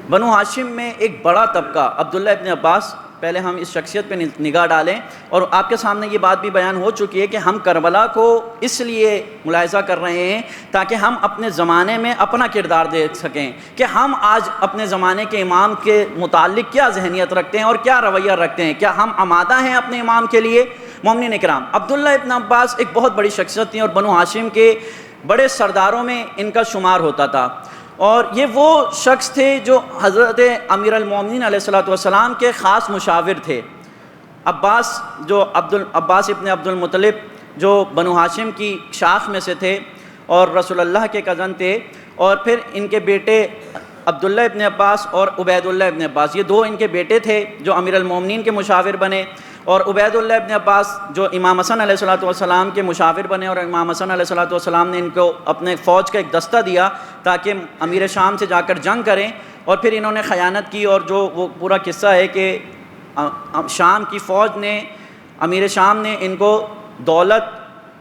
بنو ہاشم میں ایک بڑا طبقہ، عبداللہ ابن عباس، پہلے ہم اس شخصیت پہ نگاہ ڈالیں، اور آپ کے سامنے یہ بات بھی بیان ہو چکی ہے کہ ہم کربلا کو اس لیے ملاحظہ کر رہے ہیں تاکہ ہم اپنے زمانے میں اپنا کردار دیکھ سکیں کہ ہم آج اپنے زمانے کے امام کے متعلق کیا ذہنیت رکھتے ہیں اور کیا رویہ رکھتے ہیں۔ کیا ہم آمادہ ہیں اپنے امام کے لیے؟ مومنین اکرام، عبداللہ ابن عباس ایک بہت بڑی شخصیت تھی اور بنو ہاشم کے بڑے سرداروں میں ان کا شمار ہوتا تھا، اور یہ وہ شخص تھے جو حضرت امیر المومنین علیہ الصلوۃ والسلام کے خاص مشاور تھے۔ عباس ابن عبد المطلب جو بنو ہاشم کی شاخ میں سے تھے اور رسول اللہ کے کزن تھے، اور پھر ان کے بیٹے عبداللہ ابن عباس اور عبید اللہ ابن عباس، یہ دو ان کے بیٹے تھے جو امیر المومنین کے مشاور بنے، اور عبید اللہ ابن عباس جو امام حسن علیہ الصلوۃ والسلام کے مشاور بنے، اور امام حسن علیہ الصلوۃ والسلام نے ان کو اپنے فوج کا ایک دستہ دیا تاکہ امیر شام سے جا کر جنگ کریں، اور پھر انہوں نے خیانت کی، اور جو وہ پورا قصہ ہے کہ شام کی فوج نے، امیر شام نے ان کو دولت،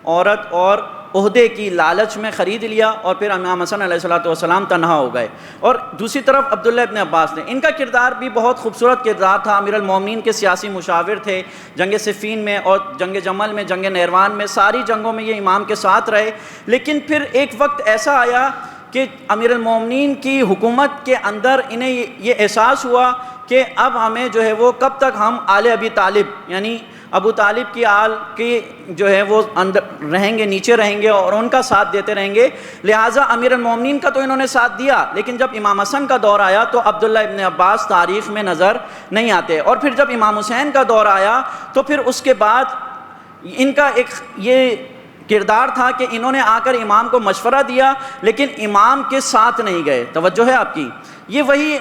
عورت اور عہدے کی لالچ میں خرید لیا، اور پھر امام حسن علیہ الصلوۃ والسلام تنہا ہو گئے۔ اور دوسری طرف عبداللہ ابن عباس نے، ان کا کردار بھی بہت خوبصورت کردار تھا، امیر المومنین کے سیاسی مشاور تھے، جنگ صفین میں اور جنگ جمل میں، جنگ نیروان میں، ساری جنگوں میں یہ امام کے ساتھ رہے۔ لیکن پھر ایک وقت ایسا آیا کہ امیر المومنین کی حکومت کے اندر انہیں یہ احساس ہوا کہ اب ہمیں جو ہے وہ کب تک ہم آل ابی طالب، یعنی ابو طالب کی آل کی جو ہے وہ اندر رہیں گے، نیچے رہیں گے اور ان کا ساتھ دیتے رہیں گے، لہٰذا امیر المومنین کا تو انہوں نے ساتھ دیا، لیکن جب امام حسن کا دور آیا تو عبداللہ ابن عباس تاریخ میں نظر نہیں آتے، اور پھر جب امام حسین کا دور آیا تو پھر اس کے بعد ان کا ایک یہ کردار تھا کہ انہوں نے آ کر امام کو مشورہ دیا لیکن امام کے ساتھ نہیں گئے۔ توجہ ہے آپ کی، یہ وہی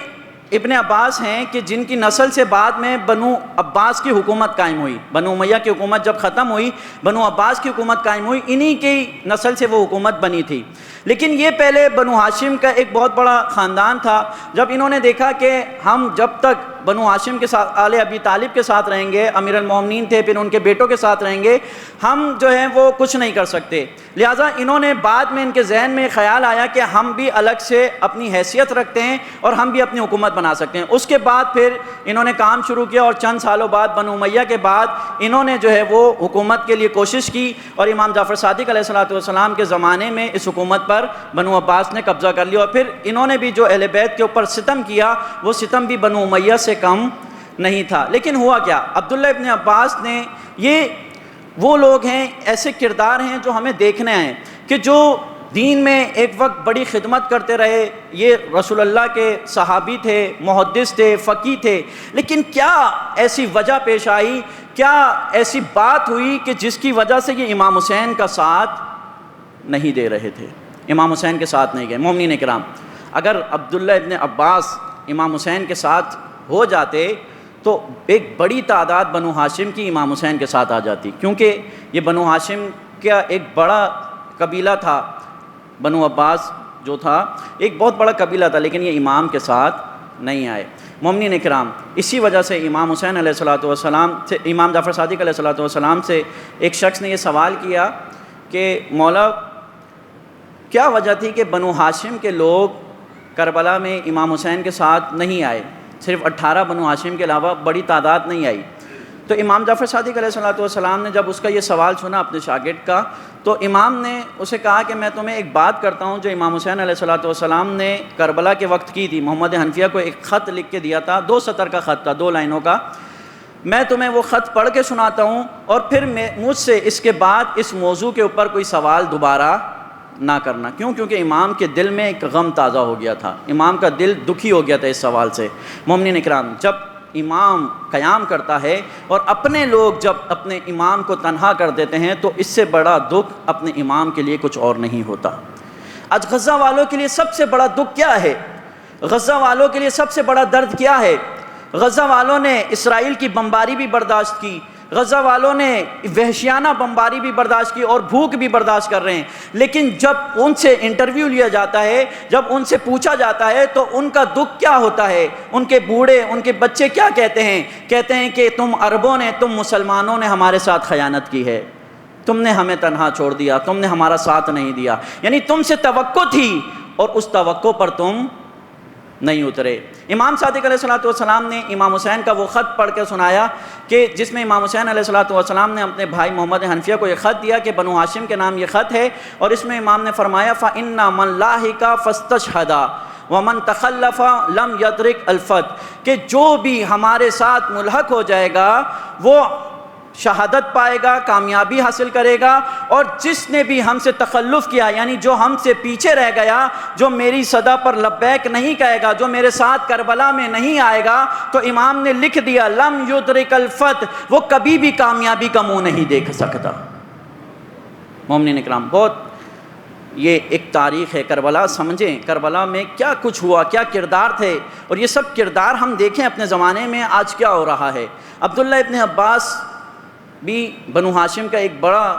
ابن عباس ہیں کہ جن کی نسل سے بعد میں بنو عباس کی حکومت قائم ہوئی، بنو امیہ کی حکومت جب ختم ہوئی، بنو عباس کی حکومت قائم ہوئی، انہی کی نسل سے وہ حکومت بنی تھی۔ لیکن یہ پہلے بنو ہاشم کا ایک بہت بڑا خاندان تھا، جب انہوں نے دیکھا کہ ہم جب تک بنو ہاشم کے ساتھ، آل ابی طالب کے ساتھ رہیں گے، امیر المومنین تھے، پھر ان کے بیٹوں کے ساتھ رہیں گے، ہم جو ہیں وہ کچھ نہیں کر سکتے، لہٰذا انہوں نے بعد میں ان کے ذہن میں خیال آیا کہ ہم بھی الگ سے اپنی حیثیت رکھتے ہیں اور ہم بھی اپنی حکومت بنا سکتے ہیں۔ اس کے بعد پھر انہوں نے کام شروع کیا، اور چند سالوں بعد بنو امیہ کے بعد انہوں نے جو ہے وہ حکومت کے لیے کوشش کی، اور امام جعفر صادق علیہ الصلوۃ والسلام کے زمانے میں اس حکومت پر بنو عباس نے قبضہ کر لیا، اور پھر انہوں نے بھی جو اہل بیت کے اوپر ستم کیا وہ ستم بھی بنو امیہ سے کم نہیں تھا۔ لیکن ہوا کیا، عبداللہ ابن عباس نے، یہ وہ لوگ ہیں، ایسے کردار ہیں جو ہمیں دیکھنے ہیں کہ جو دین میں ایک وقت بڑی خدمت کرتے رہے، یہ رسول اللہ کے صحابی تھے، محدث تھے، فقیہ تھے، لیکن کیا ایسی وجہ پیش آئی، کیا ایسی بات ہوئی کہ جس کی وجہ سے یہ امام حسین کا ساتھ نہیں دے رہے تھے، امام حسین کے ساتھ نہیں گئے۔ مومنین اکرام، اگر عبداللہ ابن عباس امام حسین کے ساتھ ہو جاتے تو ایک بڑی تعداد بنو ہاشم کی امام حسین کے ساتھ آ جاتی، کیونکہ یہ بنو ہاشم کا ایک بڑا قبیلہ تھا، بنو عباس جو تھا ایک بہت بڑا قبیلہ تھا، لیکن یہ امام کے ساتھ نہیں آئے۔ مومنین اکرام، اسی وجہ سے امام حسین علیہ الصلوۃ والسلام سے، امام جعفر صادق علیہ الصلوۃ والسلام سے ایک شخص نے یہ سوال کیا کہ مولا کیا وجہ تھی کہ بنو ہاشم کے لوگ کربلا میں امام حسین کے ساتھ نہیں آئے، صرف 18 بنو ہاشم کے علاوہ بڑی تعداد نہیں آئی؟ تو امام جعفر صادق علیہ الصلوۃ والسلام نے جب اس کا یہ سوال سنا اپنے شاگرد کا، تو امام نے اسے کہا کہ میں تمہیں ایک بات کرتا ہوں جو امام حسین علیہ الصلوۃ والسلام نے کربلا کے وقت کی تھی۔ محمد حنفیہ کو ایک خط لکھ کے دیا تھا، 2 سطر کا خط تھا، 2 لائنوں کا، میں تمہیں وہ خط پڑھ کے سناتا ہوں، اور پھر مجھ سے اس کے بعد اس موضوع کے اوپر کوئی سوال دوبارہ نہ کرنا۔ کیوں؟ کیونکہ امام کے دل میں ایک غم تازہ ہو گیا تھا، امام کا دل دکھی ہو گیا تھا اس سوال سے۔ مومنین اکرام، جب امام قیام کرتا ہے اور اپنے لوگ جب اپنے امام کو تنہا کر دیتے ہیں تو اس سے بڑا دکھ اپنے امام کے لیے کچھ اور نہیں ہوتا۔ آج غزہ والوں کے لیے سب سے بڑا دکھ کیا ہے؟ غزہ والوں کے لیے سب سے بڑا درد کیا ہے؟ غزہ والوں نے اسرائیل کی بمباری بھی برداشت کی، غزہ والوں نے وحشیانہ بمباری بھی برداشت کی اور بھوک بھی برداشت کر رہے ہیں، لیکن جب ان سے انٹرویو لیا جاتا ہے، جب ان سے پوچھا جاتا ہے تو ان کا دکھ کیا ہوتا ہے؟ ان کے بوڑھے، ان کے بچے کیا کہتے ہیں؟ کہتے ہیں کہ تم عربوں نے، تم مسلمانوں نے ہمارے ساتھ خیانت کی ہے، تم نے ہمیں تنہا چھوڑ دیا، تم نے ہمارا ساتھ نہیں دیا، یعنی تم سے توقع تھی اور اس توقع پر تم نہیں اترے۔ امام صادق علیہ الصلوۃ والسلام نے امام حسین کا وہ خط پڑھ کے سنایا کہ جس میں امام حسین علیہ الصلوۃ والسلام نے اپنے بھائی محمد حنفیہ کو یہ خط دیا کہ بنو ہاشم کے نام یہ خط ہے، اور اس میں امام نے فرمایا فَإِنَّ مَنْ لَاحِقَ فَاسْتَشْهَدَ وَمَنْ تَخَلَّفَ لَمْ يَدْرِكْ الْفَتْ، کہ جو بھی ہمارے ساتھ ملحق ہو جائے گا وہ شہادت پائے گا، کامیابی حاصل کرے گا، اور جس نے بھی ہم سے تخلف کیا یعنی جو ہم سے پیچھے رہ گیا، جو میری صدا پر لبیک نہیں کہے گا، جو میرے ساتھ کربلا میں نہیں آئے گا، تو امام نے لکھ دیا لم یدرک الفتح، وہ کبھی بھی کامیابی کا منہ نہیں دیکھ سکتا۔ مومنین اکرام، بہت یہ ایک تاریخ ہے کربلا، سمجھیں کربلا میں کیا کچھ ہوا، کیا کردار تھے، اور یہ سب کردار ہم دیکھیں اپنے زمانے میں آج کیا ہو رہا ہے۔ عبداللہ ابن عباس بھی بنو ہاشم کا ایک بڑا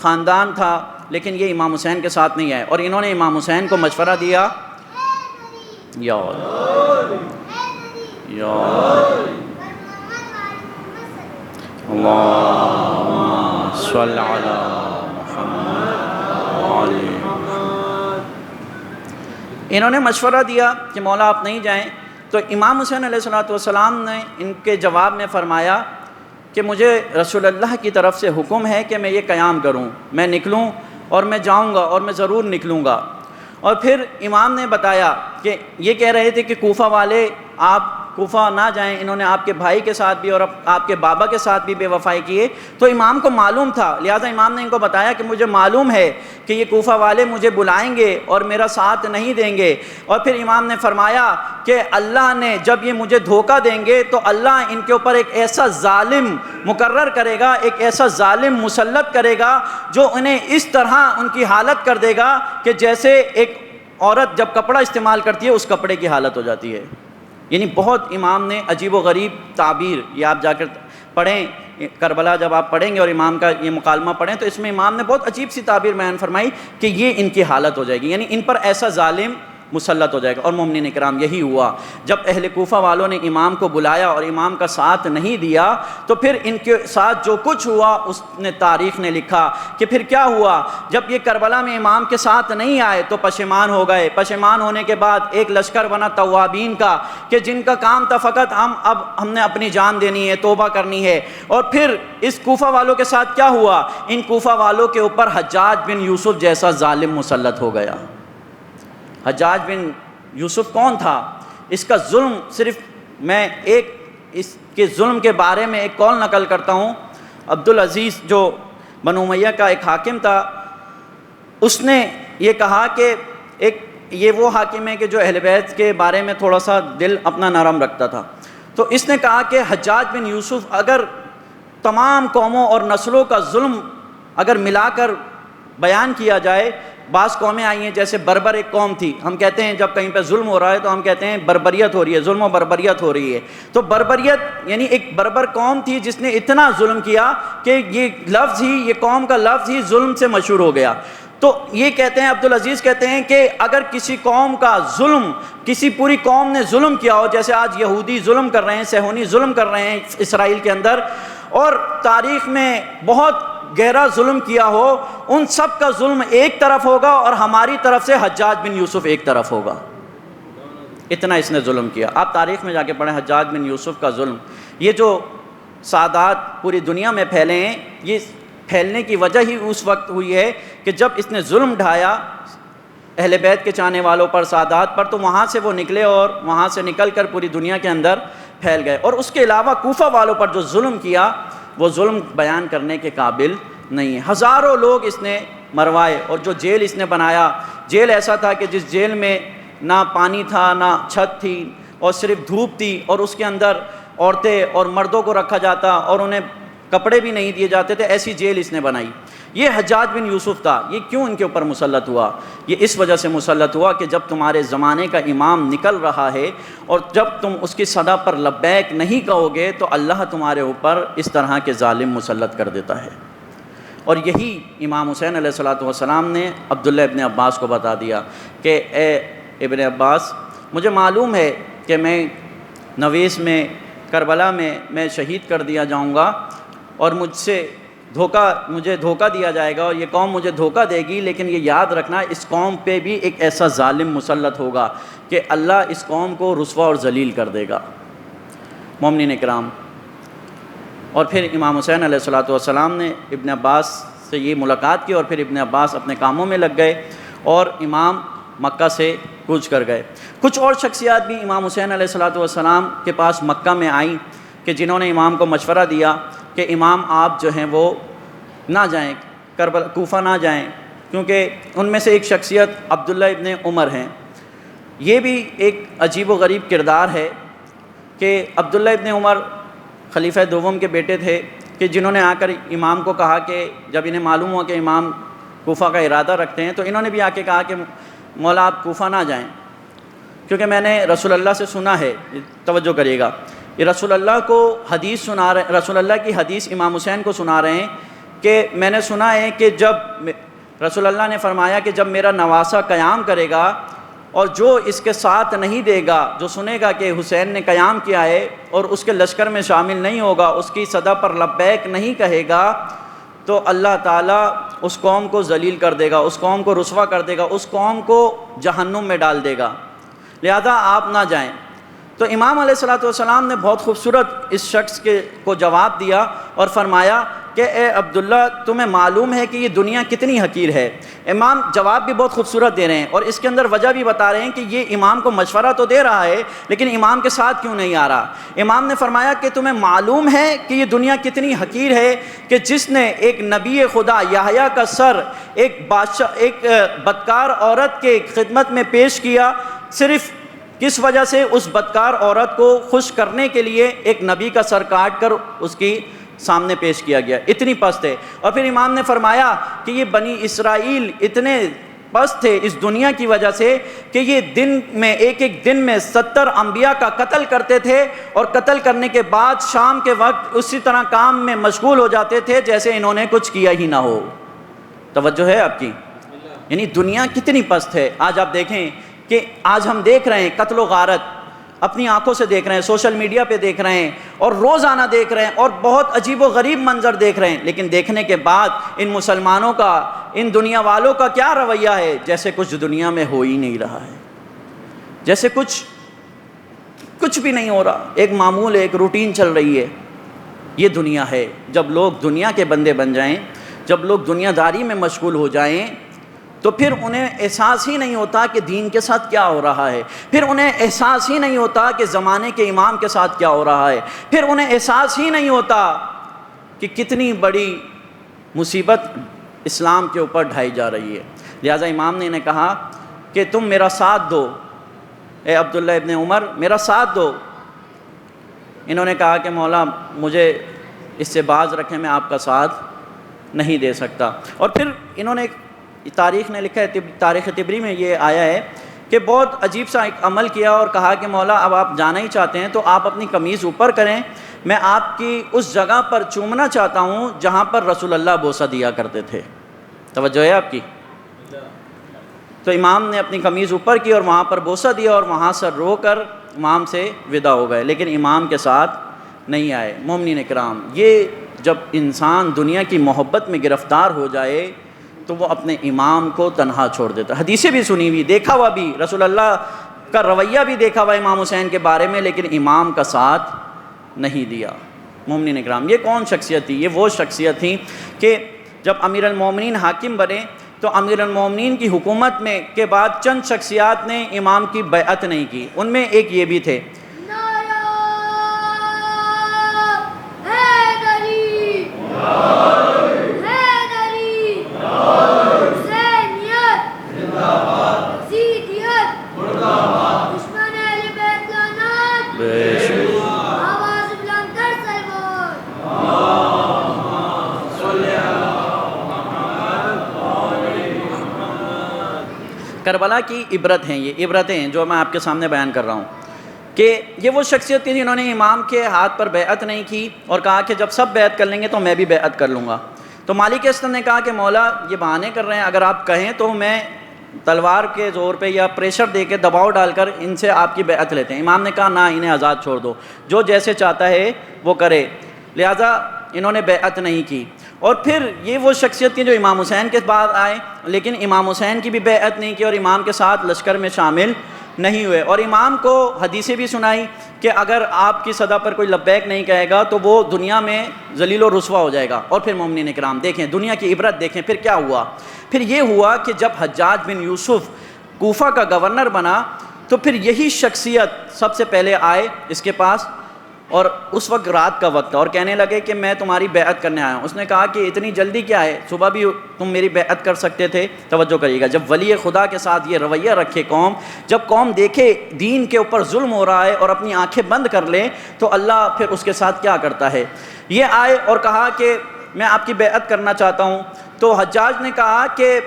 خاندان تھا، لیکن یہ امام حسین کے ساتھ نہیں آئے، اور انہوں نے امام حسین کو مشورہ دیا، یا اللہم صل علی محمد، انہوں نے مشورہ دیا کہ مولا آپ نہیں جائیں، تو امام حسین علیہ السلام نے ان کے جواب میں فرمایا کہ مجھے رسول اللہ کی طرف سے حکم ہے کہ میں یہ قیام کروں، میں نکلوں اور میں جاؤں گا اور میں ضرور نکلوں گا۔ اور پھر امام نے بتایا کہ یہ کہہ رہے تھے کہ کوفہ والے آپ کوفہ نہ جائیں، انہوں نے آپ کے بھائی کے ساتھ بھی اور آپ کے بابا کے ساتھ بھی بے وفائی کیے، تو امام کو معلوم تھا، لہٰذا امام نے ان کو بتایا کہ مجھے معلوم ہے کہ یہ کوفہ والے مجھے بلائیں گے اور میرا ساتھ نہیں دیں گے۔ اور پھر امام نے فرمایا کہ اللہ نے جب یہ مجھے دھوکہ دیں گے تو اللہ ان کے اوپر ایک ایسا ظالم مقرر کرے گا، ایک ایسا ظالم مسلط کرے گا جو انہیں اس طرح ان کی حالت کر دے گا کہ جیسے ایک عورت جب کپڑا استعمال کرتی ہے اس کپڑے کی حالت ہو جاتی ہے۔ یعنی بہت امام نے عجیب و غریب تعبیر، یہ آپ جا کر پڑھیں کربلا، جب آپ پڑھیں گے اور امام کا یہ مکالمہ پڑھیں تو اس میں امام نے بہت عجیب سی تعبیر بیان فرمائی کہ یہ ان کی حالت ہو جائے گی، یعنی ان پر ایسا ظالم مسلط ہو جائے گا۔ اور مومنین اکرام یہی ہوا، جب اہل کوفہ والوں نے امام کو بلایا اور امام کا ساتھ نہیں دیا تو پھر ان کے ساتھ جو کچھ ہوا اس نے تاریخ نے لکھا کہ پھر کیا ہوا۔ جب یہ کربلا میں امام کے ساتھ نہیں آئے تو پشیمان ہو گئے، پشیمان ہونے کے بعد ایک لشکر بنا توابین کا کہ جن کا کام تھا فقط ہم نے اپنی جان دینی ہے، توبہ کرنی ہے۔ اور پھر اس کوفہ والوں کے ساتھ کیا ہوا، ان کوفہ والوں کے اوپر حجاج بن یوسف جیسا ظالم مسلط ہو گیا۔ حجاج بن یوسف کون تھا؟ اس کا ظلم صرف میں اس کے ظلم کے بارے میں ایک قول نقل کرتا ہوں۔ عبدالعزیز جو بنو امیہ کا ایک حاکم تھا، اس نے یہ کہا کہ یہ وہ حاکم ہے کہ جو اہل بیت کے بارے میں تھوڑا سا دل اپنا نرم رکھتا تھا، تو اس نے کہا کہ حجاج بن یوسف اگر تمام قوموں اور نسلوں کا ظلم اگر ملا کر بیان کیا جائے، بعض قومیں آئی ہیں جیسے بربر ایک قوم تھی، ہم کہتے ہیں جب کہیں پہ ظلم ہو رہا ہے تو ہم کہتے ہیں بربریت ہو رہی ہے، ظلم و بربریت ہو رہی ہے، تو بربریت یعنی ایک بربر قوم تھی جس نے اتنا ظلم کیا کہ یہ لفظ ہی، یہ قوم کا لفظ ہی ظلم سے مشہور ہو گیا۔ تو یہ کہتے ہیں عبدالعزیز کہتے ہیں کہ اگر کسی قوم کا ظلم، کسی پوری قوم نے ظلم کیا ہو، جیسے آج یہودی ظلم کر رہے ہیں، صہیونی ظلم کر رہے ہیں اسرائیل کے اندر، اور تاریخ میں بہت گہرا ظلم کیا ہو، ان سب کا ظلم ایک طرف ہوگا اور ہماری طرف سے حجاج بن یوسف ایک طرف ہوگا۔ اتنا اس نے ظلم کیا۔ آپ تاریخ میں جا کے پڑھیں حجاج بن یوسف کا ظلم، یہ جو سادات پوری دنیا میں پھیلے ہیں، یہ پھیلنے کی وجہ ہی اس وقت ہوئی ہے کہ جب اس نے ظلم ڈھایا اہل بیت کے چاہنے والوں پر، سادات پر، تو وہاں سے وہ نکلے اور وہاں سے نکل کر پوری دنیا کے اندر پھیل گئے۔ اور اس کے علاوہ کوفہ والوں پر جو ظلم کیا وہ ظلم بیان کرنے کے قابل نہیں ہے۔ ہزاروں لوگ اس نے مروائے، اور جو جیل اس نے بنایا، جیل ایسا تھا کہ جس جیل میں نہ پانی تھا، نہ چھت تھی، اور صرف دھوپ تھی، اور اس کے اندر عورتیں اور مردوں کو رکھا جاتا اور انہیں کپڑے بھی نہیں دیے جاتے تھے، ایسی جیل اس نے بنائی۔ یہ حجاج بن یوسف تھا۔ یہ کیوں ان کے اوپر مسلط ہوا؟ یہ اس وجہ سے مسلط ہوا کہ جب تمہارے زمانے کا امام نکل رہا ہے اور جب تم اس کی صدا پر لبیک نہیں کہو گے تو اللہ تمہارے اوپر اس طرح کے ظالم مسلط کر دیتا ہے۔ اور یہی امام حسین علیہ السلام نے عبداللہ ابن عباس کو بتا دیا کہ اے ابن عباس، مجھے معلوم ہے کہ میں نویس میں، کربلا میں شہید کر دیا جاؤں گا، اور مجھے دھوکہ دیا جائے گا، اور یہ قوم مجھے دھوکہ دے گی، لیکن یہ یاد رکھنا اس قوم پہ بھی ایک ایسا ظالم مسلط ہوگا کہ اللہ اس قوم کو رسوا اور ذلیل کر دے گا۔ مومنین اکرام، اور پھر امام حسین علیہ السلام نے ابن عباس سے یہ ملاقات کی، اور پھر ابن عباس اپنے کاموں میں لگ گئے اور امام مکہ سے کوچ کر گئے۔ کچھ اور شخصیات بھی امام حسین علیہ السلام کے پاس مکہ میں آئیں کہ جنہوں نے امام کو مشورہ دیا کہ امام آپ جو ہیں وہ نہ جائیں، کربلا کوفہ نہ جائیں، کیونکہ ان میں سے ایک شخصیت عبداللہ ابن عمر ہیں۔ یہ بھی ایک عجیب و غریب کردار ہے کہ عبداللہ ابن عمر خلیفہ دوم کے بیٹے تھے، کہ جنہوں نے آ کر امام کو کہا کہ جب انہیں معلوم ہوا کہ امام کوفہ کا ارادہ رکھتے ہیں تو انہوں نے بھی آ کے کہا کہ مولا آپ کوفہ نہ جائیں، کیونکہ میں نے رسول اللہ سے سنا ہے، توجہ کریے گا، یہ رسول اللہ کو حدیث سنا رہے، رسول اللہ کی حدیث امام حسین کو سنا رہے ہیں کہ میں نے سنا ہے کہ جب رسول اللہ نے فرمایا کہ جب میرا نواسہ قیام کرے گا اور جو اس کے ساتھ نہیں دے گا، جو سنے گا کہ حسین نے قیام کیا ہے اور اس کے لشکر میں شامل نہیں ہوگا، اس کی صدا پر لبیک نہیں کہے گا، تو اللہ تعالیٰ اس قوم کو ذلیل کر دے گا، اس قوم کو رسوا کر دے گا، اس قوم کو جہنم میں ڈال دے گا، لہذا آپ نہ جائیں۔ تو امام علیہ الصلوۃ والسلام نے بہت خوبصورت اس شخص کو جواب دیا اور فرمایا کہ اے عبداللہ تمہیں معلوم ہے کہ یہ دنیا کتنی حقیر ہے۔ امام جواب بھی بہت خوبصورت دے رہے ہیں اور اس کے اندر وجہ بھی بتا رہے ہیں کہ یہ امام کو مشورہ تو دے رہا ہے لیکن امام کے ساتھ کیوں نہیں آ رہا۔ امام نے فرمایا کہ تمہیں معلوم ہے کہ یہ دنیا کتنی حقیر ہے کہ جس نے ایک نبی خدا یحییٰ کا سر ایک بدکار عورت کے خدمت میں پیش کیا، صرف کس وجہ سے؟ اس بدکار عورت کو خوش کرنے کے لیے ایک نبی کا سر کاٹ کر اس کی سامنے پیش کیا گیا، اتنی پست ہے۔ اور پھر امام نے فرمایا کہ یہ بنی اسرائیل اتنے پست تھے اس دنیا کی وجہ سے کہ یہ دن میں ایک دن میں 70 انبیاء کا قتل کرتے تھے اور قتل کرنے کے بعد شام کے وقت اسی طرح کام میں مشغول ہو جاتے تھے جیسے انہوں نے کچھ کیا ہی نہ ہو۔ توجہ ہے آپ کی؟ یعنی دنیا کتنی پست ہے۔ آج آپ دیکھیں کہ آج ہم دیکھ رہے ہیں قتل و غارت، اپنی آنکھوں سے دیکھ رہے ہیں، سوشل میڈیا پہ دیکھ رہے ہیں اور روزانہ دیکھ رہے ہیں اور بہت عجیب و غریب منظر دیکھ رہے ہیں، لیکن دیکھنے کے بعد ان مسلمانوں کا، ان دنیا والوں کا کیا رویہ ہے؟ جیسے کچھ دنیا میں ہو ہی نہیں رہا ہے، جیسے کچھ بھی نہیں ہو رہا، ایک معمول ایک روٹین چل رہی ہے۔ یہ دنیا ہے۔ جب لوگ دنیا کے بندے بن جائیں، جب لوگ دنیا داری میں مشغول ہو جائیں تو پھر انہیں احساس ہی نہیں ہوتا کہ دین کے ساتھ کیا ہو رہا ہے، پھر انہیں احساس ہی نہیں ہوتا کہ زمانے کے امام کے ساتھ کیا ہو رہا ہے، پھر انہیں احساس ہی نہیں ہوتا کہ کتنی بڑی مصیبت اسلام کے اوپر ڈھائی جا رہی ہے۔ لہٰذا امام نے انہیں کہا کہ تم میرا ساتھ دو، اے عبداللہ ابن عمر میرا ساتھ دو۔ انہوں نے کہا کہ مولا مجھے اس سے باز رکھیں، میں آپ کا ساتھ نہیں دے سکتا۔ اور پھر انہوں نے تاریخ نے لکھا ہے، تاریخ طبری میں یہ آیا ہے کہ بہت عجیب سا ایک عمل کیا اور کہا کہ مولا اب آپ جانا ہی چاہتے ہیں تو آپ اپنی قمیض اوپر کریں، میں آپ کی اس جگہ پر چومنا چاہتا ہوں جہاں پر رسول اللہ بوسہ دیا کرتے تھے۔ توجہ ہے آپ کی؟ تو امام نے اپنی قمیض اوپر کی اور وہاں پر بوسہ دیا اور وہاں سے رو کر امام سے ودا ہو گئے، لیکن امام کے ساتھ نہیں آئے۔ مومنین کرام، یہ جب انسان دنیا کی محبت میں گرفتار ہو جائے تو وہ اپنے امام کو تنہا چھوڑ دیتا۔ حدیثیں بھی سنی ہوئی، دیکھا ہوا بھی، رسول اللہ کا رویہ بھی دیکھا ہوا امام حسین کے بارے میں، لیکن امام کا ساتھ نہیں دیا۔ مومنین اکرام، یہ کون شخصیت تھی؟ یہ وہ شخصیت تھی کہ جب امیر المومنین حاکم بنے تو امیر المومنین کی حکومت میں کے بعد چند شخصیات نے امام کی بیعت نہیں کی، ان میں ایک یہ بھی تھے۔ کربلا کی عبرت ہیں، یہ عبرتیں ہیں جو میں آپ کے سامنے بیان کر رہا ہوں کہ یہ وہ شخصیت تھی جنہوں نے امام کے ہاتھ پر بیعت نہیں کی اور کہا کہ جب سب بیعت کر لیں گے تو میں بھی بیعت کر لوں گا۔ تو مالک اسلم نے کہا کہ مولا یہ بہانے کر رہے ہیں، اگر آپ کہیں تو میں تلوار کے زور پہ یا پریشر دے کے دباؤ ڈال کر ان سے آپ کی بیعت لیتے ہیں۔ امام نے کہا نہ، انہیں آزاد چھوڑ دو، جو جیسے چاہتا ہے وہ کرے۔ لہٰذا انہوں نے بیعت نہیں کی۔ اور پھر یہ وہ شخصیت تھی جو امام حسین کے بعد آئے، لیکن امام حسین کی بھی بیعت نہیں کی اور امام کے ساتھ لشکر میں شامل نہیں ہوئے، اور امام کو حدیثیں بھی سنائی کہ اگر آپ کی صدا پر کوئی لبیک نہیں کہے گا تو وہ دنیا میں ذلیل و رسوا ہو جائے گا۔ اور پھر مومنین اکرام دیکھیں، دنیا کی عبرت دیکھیں، پھر کیا ہوا؟ پھر یہ ہوا کہ جب حجاج بن یوسف کوفہ کا گورنر بنا تو پھر یہی شخصیت سب سے پہلے آئے اس کے پاس اور اس وقت رات کا وقت تھا، اور کہنے لگے کہ میں تمہاری بیعت کرنے آیا ہوں۔ اس نے کہا کہ اتنی جلدی کیا ہے، صبح بھی تم میری بیعت کر سکتے تھے۔ توجہ کریے گا، جب ولی خدا کے ساتھ یہ رویہ رکھے قوم، جب قوم دیکھے دین کے اوپر ظلم ہو رہا ہے اور اپنی آنکھیں بند کر لے، تو اللہ پھر اس کے ساتھ کیا کرتا ہے۔ یہ آئے اور کہا کہ میں آپ کی بیعت کرنا چاہتا ہوں، تو حجاج نے کہا کہ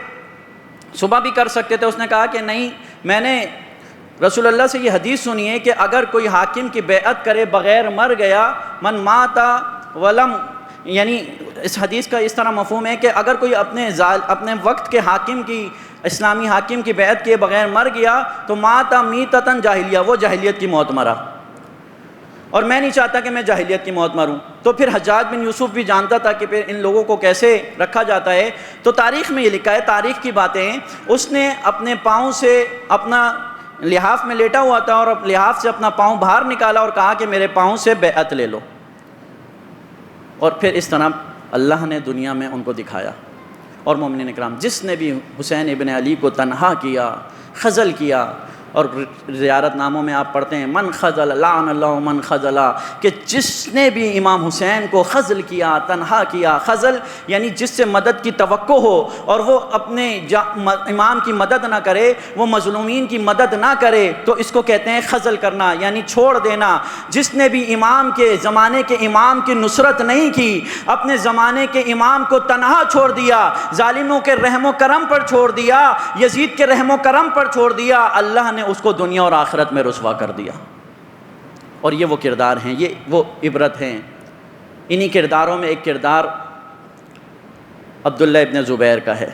صبح بھی کر سکتے تھے۔ اس نے کہا کہ نہیں، میں نے رسول اللہ سے یہ حدیث سنی ہے کہ اگر کوئی حاکم کی بیعت کرے بغیر مر گیا، من ماتا ولم، یعنی اس حدیث کا اس طرح مفہوم ہے کہ اگر کوئی اپنے وقت کے حاکم کی، اسلامی حاکم کی بیعت کیے بغیر مر گیا تو ماتا میتتن جاہلیہ، وہ جاہلیت کی موت مرا، اور میں نہیں چاہتا کہ میں جاہلیت کی موت مروں۔ تو پھر حجاج بن یوسف بھی جانتا تھا کہ پھر ان لوگوں کو کیسے رکھا جاتا ہے، تو تاریخ میں یہ لکھا ہے، تاریخ کی باتیں، اس نے اپنے پاؤں سے اپنا لحاف میں لیٹا ہوا تھا اور لحاف سے اپنا پاؤں باہر نکالا اور کہا کہ میرے پاؤں سے بیعت لے لو، اور پھر اس طرح اللہ نے دنیا میں ان کو دکھایا۔ اور مومنین اکرام، جس نے بھی حسین ابن علی کو تنہا کیا، خذل کیا، اور زیارت ناموں میں آپ پڑھتے ہیں من خذل لعن اللہ من خذلا، کہ جس نے بھی امام حسین کو خذل کیا، تنہا کیا، خذل یعنی جس سے مدد کی توقع ہو اور وہ اپنے امام کی مدد نہ کرے، وہ مظلومین کی مدد نہ کرے، تو اس کو کہتے ہیں خذل کرنا، یعنی چھوڑ دینا۔ جس نے بھی امام کے زمانے کے امام کی نصرت نہیں کی، اپنے زمانے کے امام کو تنہا چھوڑ دیا، ظالموں کے رحم و کرم پر چھوڑ دیا، یزید کے رحم و کرم پر چھوڑ دیا، اللہ نے اس کو دنیا اور آخرت میں رسوا کر دیا۔ اور یہ وہ کردار ہیں، یہ وہ عبرت ہیں۔ انہی کرداروں میں ایک کردار عبداللہ ابن زبیر کا ہے۔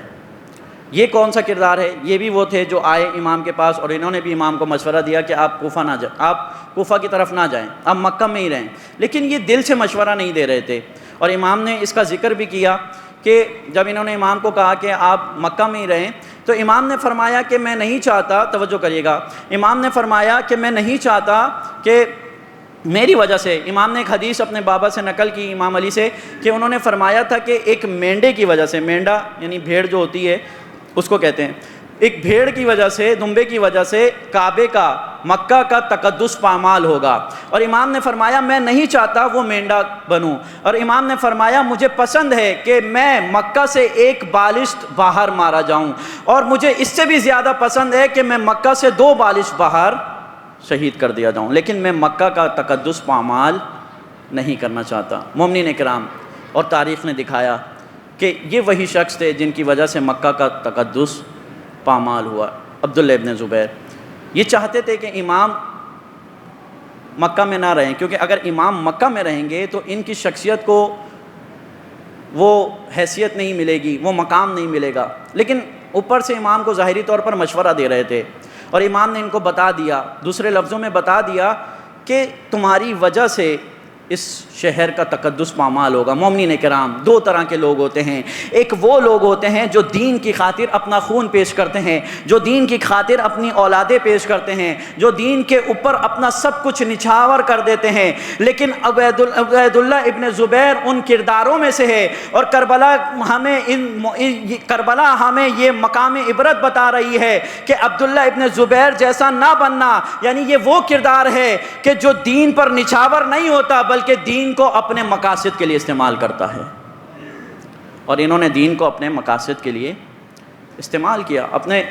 یہ کون سا کردار ہے؟ یہ بھی وہ تھے جو آئے امام کے پاس اور انہوں نے بھی امام کو مشورہ دیا کہ آپ کوفہ نہ جائیں، آپ کوفہ کی طرف نہ جائیں، آپ مکہ میں ہی رہیں، لیکن یہ دل سے مشورہ نہیں دے رہے تھے۔ اور امام نے اس کا ذکر بھی کیا کہ جب انہوں نے امام کو کہا کہ آپ مکہ میں ہی رہیں، تو امام نے فرمایا کہ میں نہیں چاہتا، توجہ کریے گا، امام نے فرمایا کہ میں نہیں چاہتا کہ میری وجہ سے، امام نے ایک حدیث اپنے بابا سے نقل کی، امام علی سے، کہ انہوں نے فرمایا تھا کہ ایک مینڈے کی وجہ سے، مینڈا یعنی بھیڑ جو ہوتی ہے اس کو کہتے ہیں، ایک بھیڑ کی وجہ سے، دمبے کی وجہ سے کعبے کا، مکہ کا تقدس پامال ہوگا۔ اور امام نے فرمایا میں نہیں چاہتا وہ مینڈا بنوں، اور امام نے فرمایا مجھے پسند ہے کہ میں مکہ سے ایک بالشت باہر مارا جاؤں، اور مجھے اس سے بھی زیادہ پسند ہے کہ میں مکہ سے 2 بالشت باہر شہید کر دیا جاؤں، لیکن میں مکہ کا تقدس پامال نہیں کرنا چاہتا۔ مومنین اکرام، اور تاریخ نے دکھایا کہ یہ وہی شخص تھے جن کی وجہ سے مکہ کا تقدس پامال ہوا، عبداللہ ابن زبیر۔ یہ چاہتے تھے کہ امام مکہ میں نہ رہیں، کیونکہ اگر امام مکہ میں رہیں گے تو ان کی شخصیت کو وہ حیثیت نہیں ملے گی، وہ مقام نہیں ملے گا، لیکن اوپر سے امام کو ظاہری طور پر مشورہ دے رہے تھے، اور امام نے ان کو بتا دیا، دوسرے لفظوں میں بتا دیا کہ تمہاری وجہ سے اس شہر کا تقدس پامال ہوگا۔ مومنین کرام، 2 طرح کے لوگ ہوتے ہیں، ایک وہ لوگ ہوتے ہیں جو دین کی خاطر اپنا خون پیش کرتے ہیں، جو دین کی خاطر اپنی اولادیں پیش کرتے ہیں، جو دین کے اوپر اپنا سب کچھ نچھاور کر دیتے ہیں، لیکن عبیداللہ ابن زبیر ان کرداروں میں سے ہے، اور کربلا ہمیں یہ مقام عبرت بتا رہی ہے کہ عبداللہ ابن زبیر جیسا نہ بننا، یعنی یہ وہ کردار ہے کہ جو دین پر نچھاور نہیں ہوتا بلکہ دین کو اپنے مقاصد کے لیے استعمال کرتا ہے۔ اور انہوں نے دین کو اپنے مقاصد کے لیے استعمال کیا، اپنے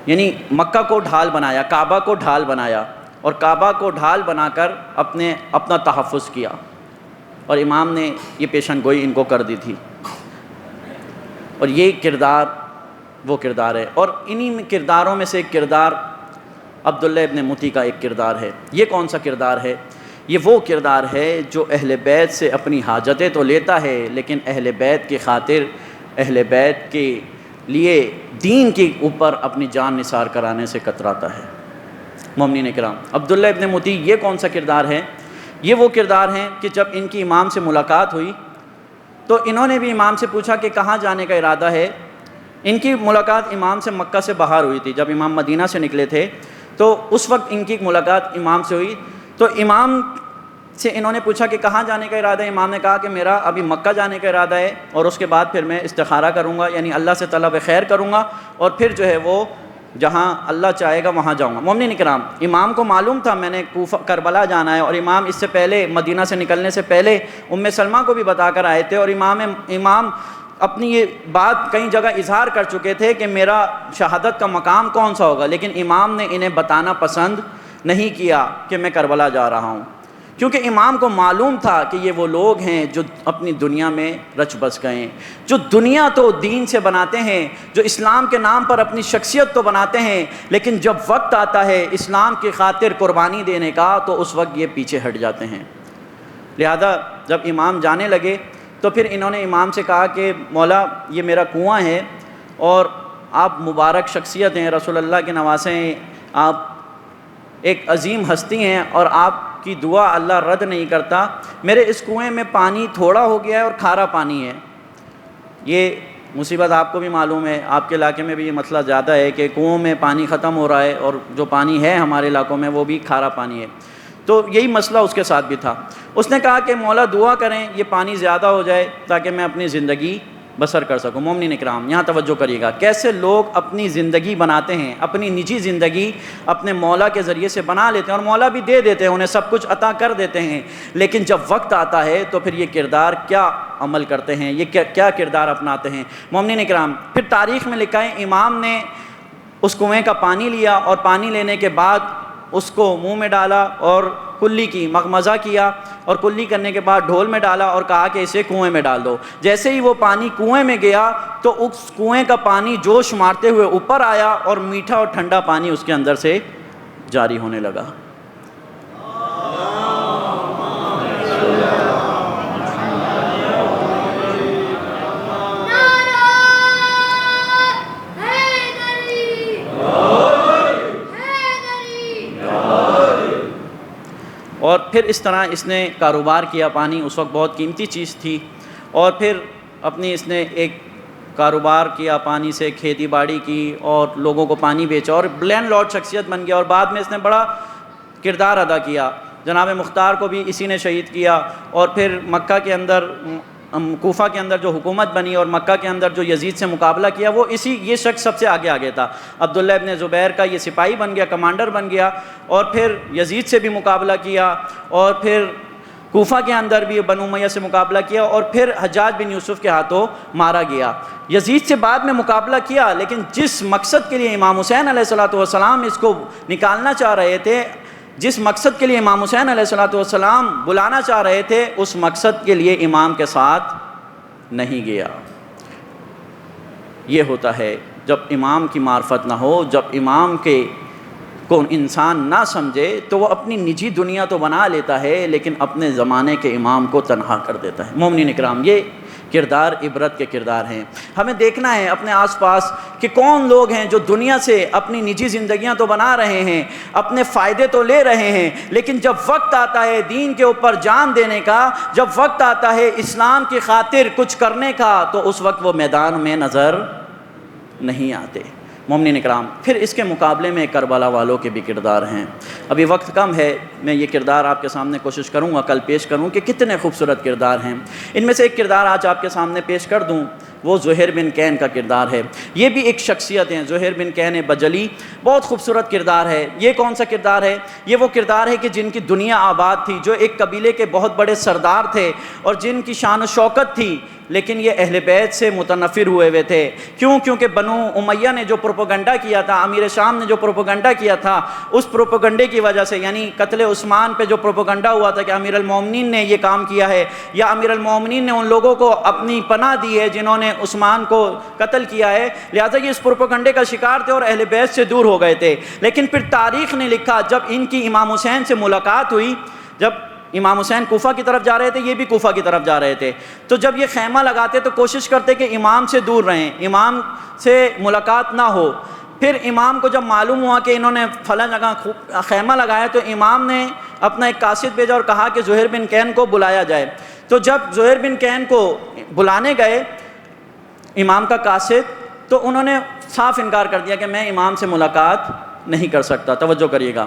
یعنی مکہ کو ڈھال بنایا، کعبہ کو ڈھال بنایا، اور کعبہ کو ڈھال بنا کر اپنا تحفظ کیا، اور امام نے یہ پیشن گوئی ان کو کر دی تھی۔ اور یہ کردار وہ کردار ہے، اور انہی کرداروں میں سے ایک کردار عبداللہ ابن متی کا ایک کردار ہے۔ یہ کون سا کردار ہے؟ یہ وہ کردار ہے جو اہل بیت سے اپنی حاجتیں تو لیتا ہے، لیکن اہل بیت کی خاطر، اہل بیت کے لیے دین کے اوپر اپنی جان نثار کرانے سے کتراتا ہے۔ مومنین کرام، عبداللہ ابن متی یہ کون سا کردار ہے؟ یہ وہ کردار ہیں کہ جب ان کی امام سے ملاقات ہوئی تو انہوں نے بھی امام سے پوچھا کہ کہاں جانے کا ارادہ ہے۔ ان کی ملاقات امام سے مکہ سے باہر ہوئی تھی، جب امام مدینہ سے نکلے تھے تو اس وقت ان کی ملاقات امام سے ہوئی، تو امام سے انہوں نے پوچھا کہ کہاں جانے کا ارادہ ہے؟ امام نے کہا کہ میرا ابھی مکہ جانے کا ارادہ ہے، اور اس کے بعد پھر میں استخارہ کروں گا، یعنی اللہ سے طلب خیر کروں گا، اور پھر جو ہے وہ جہاں اللہ چاہے گا وہاں جاؤں گا۔ مومنین کرام، امام کو معلوم تھا میں نے کربلا جانا ہے، اور امام اس سے پہلے مدینہ سے نکلنے سے پہلے ام سلمہ کو بھی بتا کر آئے تھے، اور امام اپنی یہ بات کئی جگہ اظہار کر چکے تھے کہ میرا شہادت کا مقام کون سا ہوگا، لیکن امام نے انہیں بتانا پسند نہیں کیا کہ میں کربلا جا رہا ہوں، کیونکہ امام کو معلوم تھا کہ یہ وہ لوگ ہیں جو اپنی دنیا میں رچ بس گئے ہیں، جو دنیا تو دین سے بناتے ہیں، جو اسلام کے نام پر اپنی شخصیت تو بناتے ہیں، لیکن جب وقت آتا ہے اسلام کی خاطر قربانی دینے کا تو اس وقت یہ پیچھے ہٹ جاتے ہیں۔ لہذا جب امام جانے لگے تو پھر انہوں نے امام سے کہا کہ مولا یہ میرا کنواں ہے، اور آپ مبارک شخصیت ہیں، رسول اللہ کے نواسے ہیں، آپ ایک عظیم ہستی ہیں، اور آپ کی دعا اللہ رد نہیں کرتا، میرے اس کنویں میں پانی تھوڑا ہو گیا ہے اور کھارا پانی ہے۔ یہ مصیبت آپ کو بھی معلوم ہے، آپ کے علاقے میں بھی یہ مسئلہ زیادہ ہے کہ کنووں میں پانی ختم ہو رہا ہے، اور جو پانی ہے ہمارے علاقوں میں وہ بھی کھارا پانی ہے۔ تو یہی مسئلہ اس کے ساتھ بھی تھا۔ اس نے کہا کہ مولا دعا کریں یہ پانی زیادہ ہو جائے تاکہ میں اپنی زندگی بسر کر سکوں۔ مومنین اکرام، یہاں توجہ کریے گا، کیسے لوگ اپنی زندگی بناتے ہیں، اپنی نجی زندگی اپنے مولا کے ذریعے سے بنا لیتے ہیں، اور مولا بھی دے دیتے ہیں، انہیں سب کچھ عطا کر دیتے ہیں، لیکن جب وقت آتا ہے تو پھر یہ کردار کیا عمل کرتے ہیں، یہ کیا کردار اپناتے ہیں۔ مومنین اکرام، پھر تاریخ میں لکھا ہے امام نے اس کنویں کا پانی لیا، اور پانی لینے کے بعد اس کو منہ میں ڈالا اور کلی کی مغمزہ کیا، اور کلی کرنے کے بعد ڈھول میں ڈالا اور کہا کہ اسے کنویں میں ڈال دو۔ جیسے ہی وہ پانی کنویں میں گیا تو اس کنویں کا پانی جوش مارتے ہوئے اوپر آیا، اور میٹھا اور ٹھنڈا پانی اس کے اندر سے جاری ہونے لگا۔ اور پھر اس طرح اس نے کاروبار کیا، پانی اس وقت بہت قیمتی چیز تھی، اور پھر اپنی اس نے ایک کاروبار کیا پانی سے، کھیتی باڑی کی اور لوگوں کو پانی بیچا، اور لینڈ لارڈ شخصیت بن گیا، اور بعد میں اس نے بڑا کردار ادا کیا۔ جناب مختار کو بھی اسی نے شہید کیا، اور پھر مکہ کے اندر کوفہ کے اندر جو حکومت بنی اور مکہ کے اندر جو یزید سے مقابلہ کیا، وہ یہ شخص سب سے آگے تھا۔ عبداللہ ابن زبیر کا یہ سپاہی بن گیا، کمانڈر بن گیا، اور پھر یزید سے بھی مقابلہ کیا، اور پھر کوفہ کے اندر بھی بنو امیہ سے مقابلہ کیا، اور پھر حجاج بن یوسف کے ہاتھوں مارا گیا۔ یزید سے بعد میں مقابلہ کیا، لیکن جس مقصد کے لیے امام حسین علیہ السلام اس کو نکالنا چاہ رہے تھے، جس مقصد کے لیے امام حسین علیہ السلام بلانا چاہ رہے تھے، اس مقصد کے لیے امام کے ساتھ نہیں گیا۔ یہ ہوتا ہے جب امام کی معرفت نہ ہو، جب امام کے کو انسان نہ سمجھے تو وہ اپنی نجی دنیا تو بنا لیتا ہے، لیکن اپنے زمانے کے امام کو تنہا کر دیتا ہے۔ مومنین اکرام، یہ کردار عبرت کے کردار ہیں۔ ہمیں دیکھنا ہے اپنے آس پاس کہ کون لوگ ہیں جو دنیا سے اپنی نجی زندگیاں تو بنا رہے ہیں، اپنے فائدے تو لے رہے ہیں، لیکن جب وقت آتا ہے دین کے اوپر جان دینے کا، جب وقت آتا ہے اسلام کی خاطر کچھ کرنے کا، تو اس وقت وہ میدان میں نظر نہیں آتے۔ مومنین اکرام، پھر اس کے مقابلے میں کربلا والوں کے بھی کردار ہیں۔ ابھی وقت کم ہے، میں یہ کردار آپ کے سامنے کوشش کروں گا کل پیش کروں کہ کتنے خوبصورت کردار ہیں۔ ان میں سے ایک کردار آج آپ کے سامنے پیش کر دوں، وہ زہیر بن کین کا کردار ہے۔ یہ بھی ایک شخصیت ہیں، زہیر بن کین بجلی، بہت خوبصورت کردار ہے۔ یہ کون سا کردار ہے؟ یہ وہ کردار ہے کہ جن کی دنیا آباد تھی، جو ایک قبیلے کے بہت بڑے سردار تھے اور جن کی شان و شوکت تھی، لیکن یہ اہل بیت سے متنفر ہوئے تھے۔ کیوں؟ کیونکہ بنو امیہ نے جو پروپیگنڈا کیا تھا، امیر شام نے جو پروپیگنڈا کیا تھا، اس پروپیگنڈے کی وجہ سے، یعنی قتل عثمان پہ جو پروپیگنڈا ہوا تھا کہ امیر المومنین نے یہ کام کیا ہے، یا امیر المومنین نے ان لوگوں کو اپنی پناہ دی ہے جنہوں نے عثمان کو قتل کیا ہے، لہٰذا یہ اس پروپیگنڈے کا شکار تھے اور اہل بیت سے دور ہو گئے تھے۔ لیکن پھر تاریخ نے لکھا، جب ان کی امام حسین سے ملاقات ہوئی، جب امام حسین کوفہ کی طرف جا رہے تھے، یہ بھی کوفہ کی طرف جا رہے تھے، تو جب یہ خیمہ لگاتے تو کوشش کرتے کہ امام سے دور رہیں، امام سے ملاقات نہ ہو۔ پھر امام کو جب معلوم ہوا کہ انہوں نے فلاں جگہ خیمہ لگایا، تو امام نے اپنا ایک قاصد بھیجا اور کہا کہ زہیر بن کین کو بلایا جائے۔ تو جب زہیر بن کین کو بلانے گئے امام کا قاصد، تو انہوں نے صاف انکار کر دیا کہ میں امام سے ملاقات نہیں کر سکتا۔ توجہ کریے گا،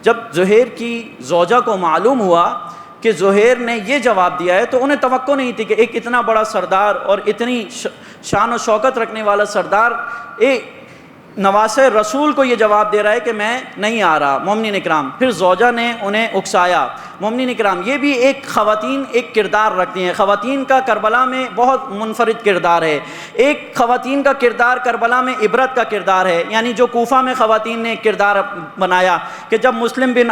جب زہیر کی زوجہ کو معلوم ہوا کہ زہیر نے یہ جواب دیا ہے، تو انہیں توقع نہیں تھی کہ ایک اتنا بڑا سردار اور اتنی شان و شوکت رکھنے والا سردار نواسہ رسول کو یہ جواب دے رہا ہے کہ میں نہیں آ رہا۔ مومنین اکرام، پھر زوجہ نے انہیں اکسایا۔ مومنین اکرام، یہ بھی ایک خواتین ایک کردار رکھتی ہیں۔ خواتین کا کربلا میں بہت منفرد کردار ہے۔ ایک خواتین کا کردار کربلا میں عبرت کا کردار ہے، یعنی جو کوفہ میں خواتین نے ایک کردار بنایا کہ جب مسلم بن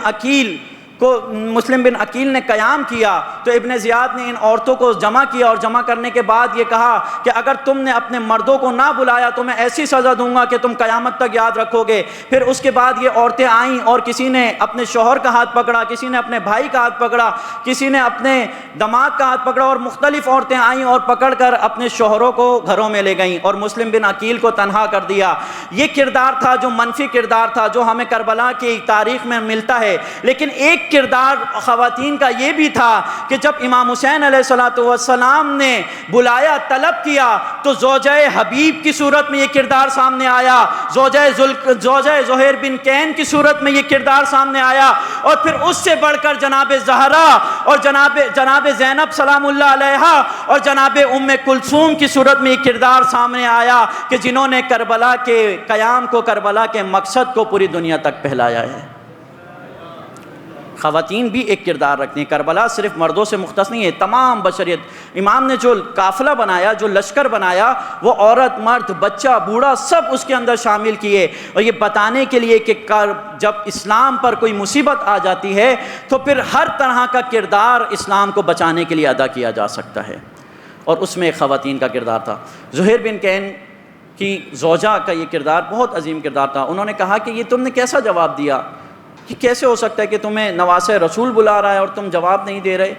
عقیل نے قیام کیا تو ابن زیاد نے ان عورتوں کو جمع کیا، اور جمع کرنے کے بعد یہ کہا کہ اگر تم نے اپنے مردوں کو نہ بلایا تو میں ایسی سزا دوں گا کہ تم قیامت تک یاد رکھو گے۔ پھر اس کے بعد یہ عورتیں آئیں اور کسی نے اپنے شوہر کا ہاتھ پکڑا، کسی نے اپنے بھائی کا ہاتھ پکڑا، کسی نے اپنے داماد کا ہاتھ پکڑا، اور مختلف عورتیں آئیں اور پکڑ کر اپنے شوہروں کو گھروں میں لے گئیں اور مسلم بن عقیل کو تنہا کر دیا۔ یہ کردار تھا جو منفی کردار تھا، جو ہمیں کربلا کی تاریخ میں ملتا ہے۔ لیکن ایک کردار خواتین کا یہ بھی تھا کہ جب امام حسین علیہ السلام نے بلایا، طلب کیا، تو زوجہ حبیب کی صورت میں یہ کردار سامنے آیا، زوجہ زہیر بن کین کی صورت میں یہ کردار سامنے آیا، اور پھر اس سے بڑھ کر جناب زہرا اور جناب زینب سلام اللہ علیہا اور جناب ام کلثوم کی صورت میں یہ کردار سامنے آیا کہ جنہوں نے کربلا کے قیام کو، کربلا کے مقصد کو پوری دنیا تک پھیلایا ہے۔ خواتین بھی ایک کردار رکھتی ہیں۔ کربلا صرف مردوں سے مختص نہیں ہے، تمام بشریت۔ امام نے جو قافلہ بنایا، جو لشکر بنایا، وہ عورت، مرد، بچہ، بوڑھا سب اس کے اندر شامل کیے، اور یہ بتانے کے لیے کہ جب اسلام پر کوئی مصیبت آ جاتی ہے تو پھر ہر طرح کا کردار اسلام کو بچانے کے لیے ادا کیا جا سکتا ہے، اور اس میں خواتین کا کردار تھا۔ زہیر بن کین کی زوجہ کا یہ کردار بہت عظیم کردار تھا۔ انہوں نے کہا کہ یہ تم نے کیسا جواب دیا؟ کہ کیسے ہو سکتا ہے کہ تمہیں نواسہ رسول بلا رہا ہے اور تم جواب نہیں دے رہے؟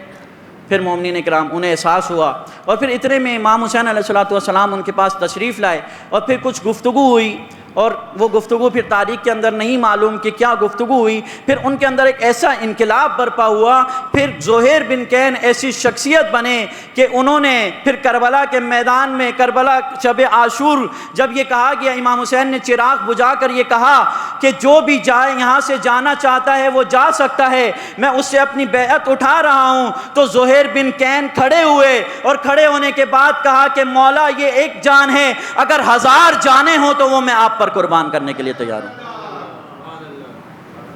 پھر مومنین اکرام، انہیں احساس ہوا، اور پھر اتنے میں امام حسین علیہ السلام ان کے پاس تشریف لائے، اور پھر کچھ گفتگو ہوئی، اور وہ گفتگو پھر تاریخ کے اندر نہیں معلوم کہ کیا گفتگو ہوئی۔ پھر ان کے اندر ایک ایسا انقلاب برپا ہوا، پھر زہیر بن کین ایسی شخصیت بنے کہ انہوں نے پھر کربلا کے میدان میں، کربلا شب عاشور جب یہ کہا گیا، امام حسین نے چراغ بجھا کر یہ کہا کہ جو بھی جائے یہاں سے جانا چاہتا ہے وہ جا سکتا ہے، میں اس سے اپنی بیعت اٹھا رہا ہوں، تو زہیر بن کین کھڑے ہوئے، اور کھڑے ہونے کے بعد کہا کہ مولا یہ ایک جان ہے، اگر 1000 جانیں ہوں تو وہ میں آپ پر قربان کرنے کے لیے تیار ہوں۔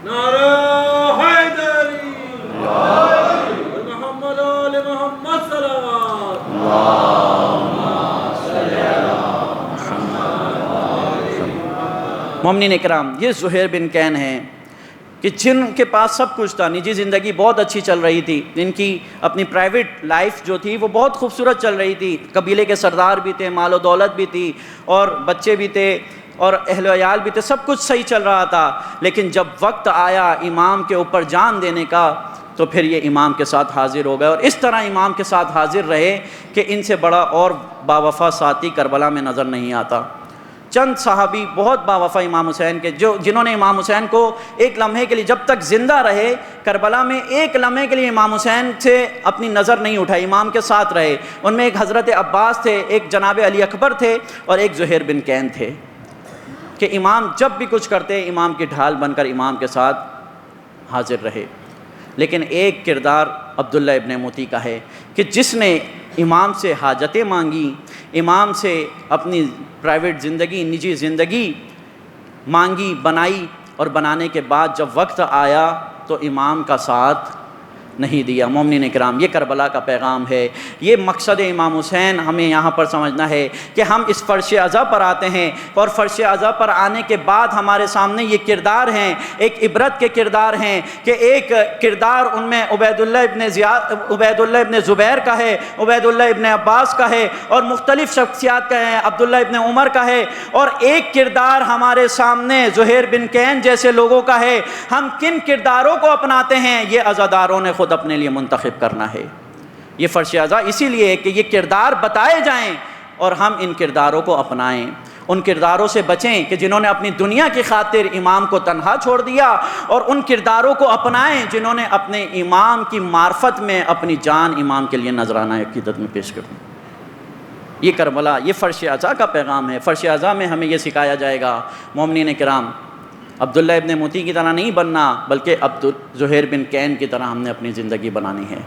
نعرہ حیدری، محمد آل محمد صلوات۔ مومنین اکرام، یہ زہیر بن کین ہیں کہ جن کے پاس سب کچھ تھا، نجی زندگی بہت اچھی چل رہی تھی، جن کی اپنی پرائیویٹ لائف جو تھی وہ بہت خوبصورت چل رہی تھی، قبیلے کے سردار بھی تھے، مال و دولت بھی تھی، اور بچے بھی تھے، اور اہل و عیال بھی تھے، سب کچھ صحیح چل رہا تھا۔ لیکن جب وقت آیا امام کے اوپر جان دینے کا تو پھر یہ امام کے ساتھ حاضر ہو گئے، اور اس طرح امام کے ساتھ حاضر رہے کہ ان سے بڑا اور باوفا ساتھی کربلا میں نظر نہیں آتا۔ چند صحابی بہت باوفا امام حسین کے، جنہوں نے امام حسین کو ایک لمحے کے لیے، جب تک زندہ رہے کربلا میں، ایک لمحے کے لیے امام حسین سے اپنی نظر نہیں اٹھائی، امام کے ساتھ رہے۔ ان میں ایک حضرت عباس تھے، ایک جناب علی اکبر تھے، اور ایک زہیر بن کین تھے، کہ امام جب بھی کچھ کرتے امام کی ڈھال بن کر امام کے ساتھ حاضر رہے۔ لیکن ایک کردار عبداللہ ابن موتی کا ہے کہ جس نے امام سے حاجتیں مانگی، امام سے اپنی پرائیویٹ زندگی، نجی زندگی مانگی، بنائی، اور بنانے کے بعد جب وقت آیا تو امام کا ساتھ نہیں دیا۔ مومنین اکرام، یہ کربلا کا پیغام ہے، یہ مقصد امام حسین ہمیں یہاں پر سمجھنا ہے کہ ہم اس فرش عزا پر آتے ہیں، اور فرش عزا پر آنے کے بعد ہمارے سامنے یہ کردار ہیں، ایک عبرت کے کردار ہیں، کہ ایک کردار ان میں عبید اللہ ابن زبیر کا ہے، عبید اللہ ابن عباس کا ہے، اور مختلف شخصیات کا ہے، عبداللہ ابن عمر کا ہے، اور ایک کردار ہمارے سامنے زہیر بن کین جیسے لوگوں کا ہے۔ ہم کن کرداروں کو اپناتے ہیں یہ عزاداروں نے خود اپنے لیے منتخب کرنا ہے۔ یہ فرش عزا اسی لیے ہے کہ یہ کردار بتائے جائیں اور ہم ان کرداروں کو اپنائیں، ان کرداروں سے بچیں کہ جنہوں نے اپنی دنیا کی خاطر امام کو تنہا چھوڑ دیا، اور ان کرداروں کو اپنائیں جنہوں نے اپنے امام کی معرفت میں اپنی جان امام کے لیے نذرانہ عقیدت میں پیش کر دی۔ یہ کربلا، یہ فرش عزا کا پیغام ہے۔ فرش عزا میں ہمیں یہ سکھایا جائے گا، مومنین کرام، عبداللہ ابن موتی کی طرح نہیں بننا، بلکہ زہیر بن کین کی طرح ہم نے اپنی زندگی بنانی ہے۔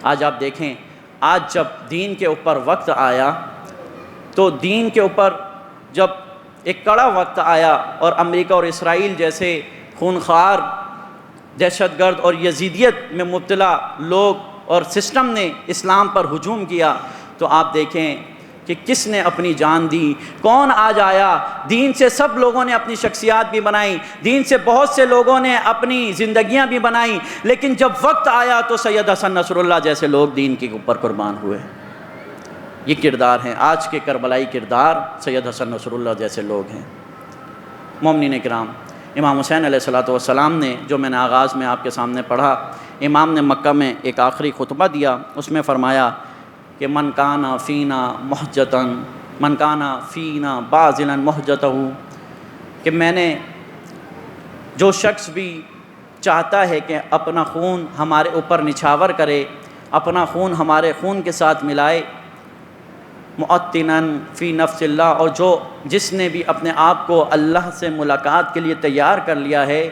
آج آپ دیکھیں، آج جب دین کے اوپر وقت آیا تو دین کے اوپر جب ایک کڑا وقت آیا اور امریکہ اور اسرائیل جیسے خونخوار دہشت گرد اور یزیدیت میں مبتلا لوگ اور سسٹم نے اسلام پر ہجوم کیا، تو آپ دیکھیں کہ کس نے اپنی جان دی، کون آج آیا۔ دین سے سب لوگوں نے اپنی شخصیات بھی بنائی، دین سے بہت سے لوگوں نے اپنی زندگیاں بھی بنائی، لیکن جب وقت آیا تو سید حسن نصر اللہ جیسے لوگ دین کے اوپر قربان ہوئے۔ یہ کردار ہیں آج کے کربلائی کردار، سید حسن نصر اللہ جیسے لوگ ہیں۔ مومنین کرام، امام حسین علیہ السلام نے، جو میں نے آغاز میں آپ کے سامنے پڑھا، امام نے مکہ میں ایک آخری خطبہ دیا، اس میں فرمایا کہ من کانا فینا محجتاً، من کانا فینا باذلا محجتہ، کہ میں نے، جو شخص بھی چاہتا ہے کہ اپنا خون ہمارے اوپر نچھاور کرے، اپنا خون ہمارے خون کے ساتھ ملائے، معطناً فی نفس اللہ، اور جس نے بھی اپنے آپ کو اللہ سے ملاقات کے لیے تیار کر لیا ہے،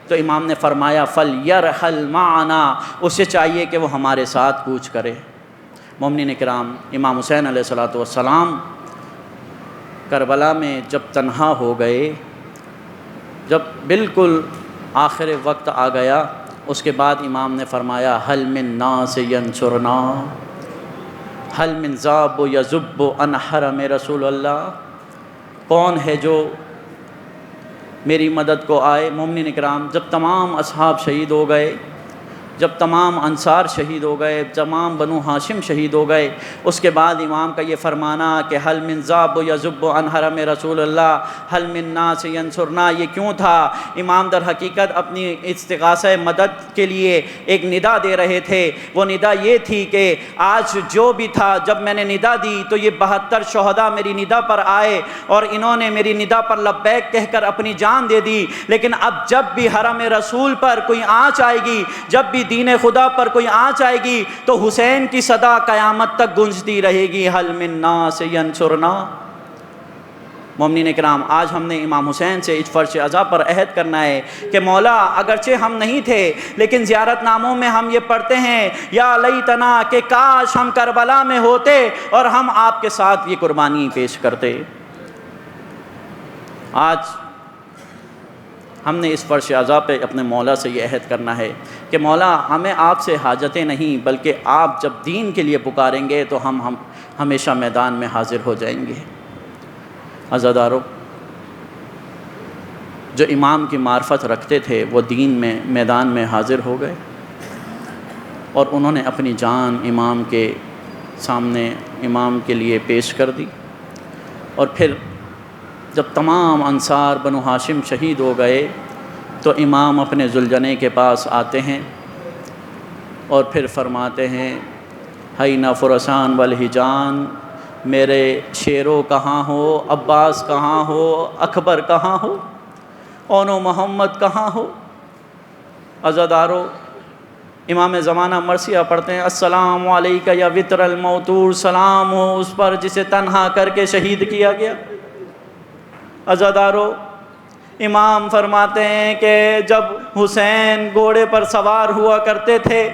تو امام نے فرمایا فَلْيَرْحَلْ مَعَنَا، اسے چاہیے کہ وہ ہمارے ساتھ کوچ کرے۔ مومنین کرام، امام حسین علیہ السلام کربلا میں جب تنہا ہو گئے، جب بالکل آخر وقت آ گیا، اس کے بعد امام نے فرمایا حل من ناس ینصرنا، حل من ذاب یذب عن حرم رسول اللہ، کون ہے جو میری مدد کو آئے۔ مومنین کرام، جب تمام اصحاب شہید ہو گئے، جب تمام انصار شہید ہو گئے، تمام بنو ہاشم شہید ہو گئے، اس کے بعد امام کا یہ فرمانا کہ حل من ذاب یذب عن حرم رسول اللہ، حل من ناس ینصرنا، یہ کیوں تھا؟ امام در حقیقت اپنی استغاثہ مدد کے لیے ایک ندا دے رہے تھے۔ وہ ندا یہ تھی کہ آج جو بھی تھا، جب میں نے ندا دی تو یہ 72 شہداء میری ندا پر آئے اور انہوں نے میری ندا پر لبیک کہہ کر اپنی جان دے دی، لیکن اب جب بھی حرم رسول پر کوئی آنچ آئے گی، جب بھی دین خدا پر کوئی آنچ آئے گی، تو حسین کی صدا قیامت تک گونجتی رہے گی، حل من ناس ینصرنا۔ مومنین کرام، آج ہم نے امام حسین سے اس فرش عزا پر عہد کرنا ہے کہ مولا، اگرچہ ہم نہیں تھے لیکن زیارت ناموں میں ہم یہ پڑھتے ہیں یا لیتنا، کہ کاش ہم کربلا میں ہوتے اور ہم آپ کے ساتھ یہ قربانی پیش کرتے۔ آج ہم نے اس فرش عزا پہ اپنے مولا سے یہ عہد کرنا ہے کہ مولا، ہمیں آپ سے حاجتیں نہیں، بلکہ آپ جب دین کے لیے پکاریں گے تو ہم ہمیشہ میدان میں حاضر ہو جائیں گے۔ عزادارو، جو امام کی معرفت رکھتے تھے وہ دین میں میدان میں حاضر ہو گئے، اور انہوں نے اپنی جان امام کے سامنے امام کے لیے پیش کر دی۔ اور پھر جب تمام انصار بنو ہاشم شہید ہو گئے تو امام اپنے ذوالجنے کے پاس آتے ہیں اور پھر فرماتے ہیں حین فرسان والحجان، میرے شیرو کہاں ہو، عباس کہاں ہو، اکبر کہاں ہو، اونو محمد کہاں ہو۔ عزادارو، امام زمانہ مرثیہ پڑھتے ہیں السلام علیکہ یا وطر الموتور، سلام ہو اس پر جسے تنہا کر کے شہید کیا گیا۔ عزادارو، امام فرماتے ہیں کہ جب حسین گھوڑے پر سوار ہوا کرتے تھے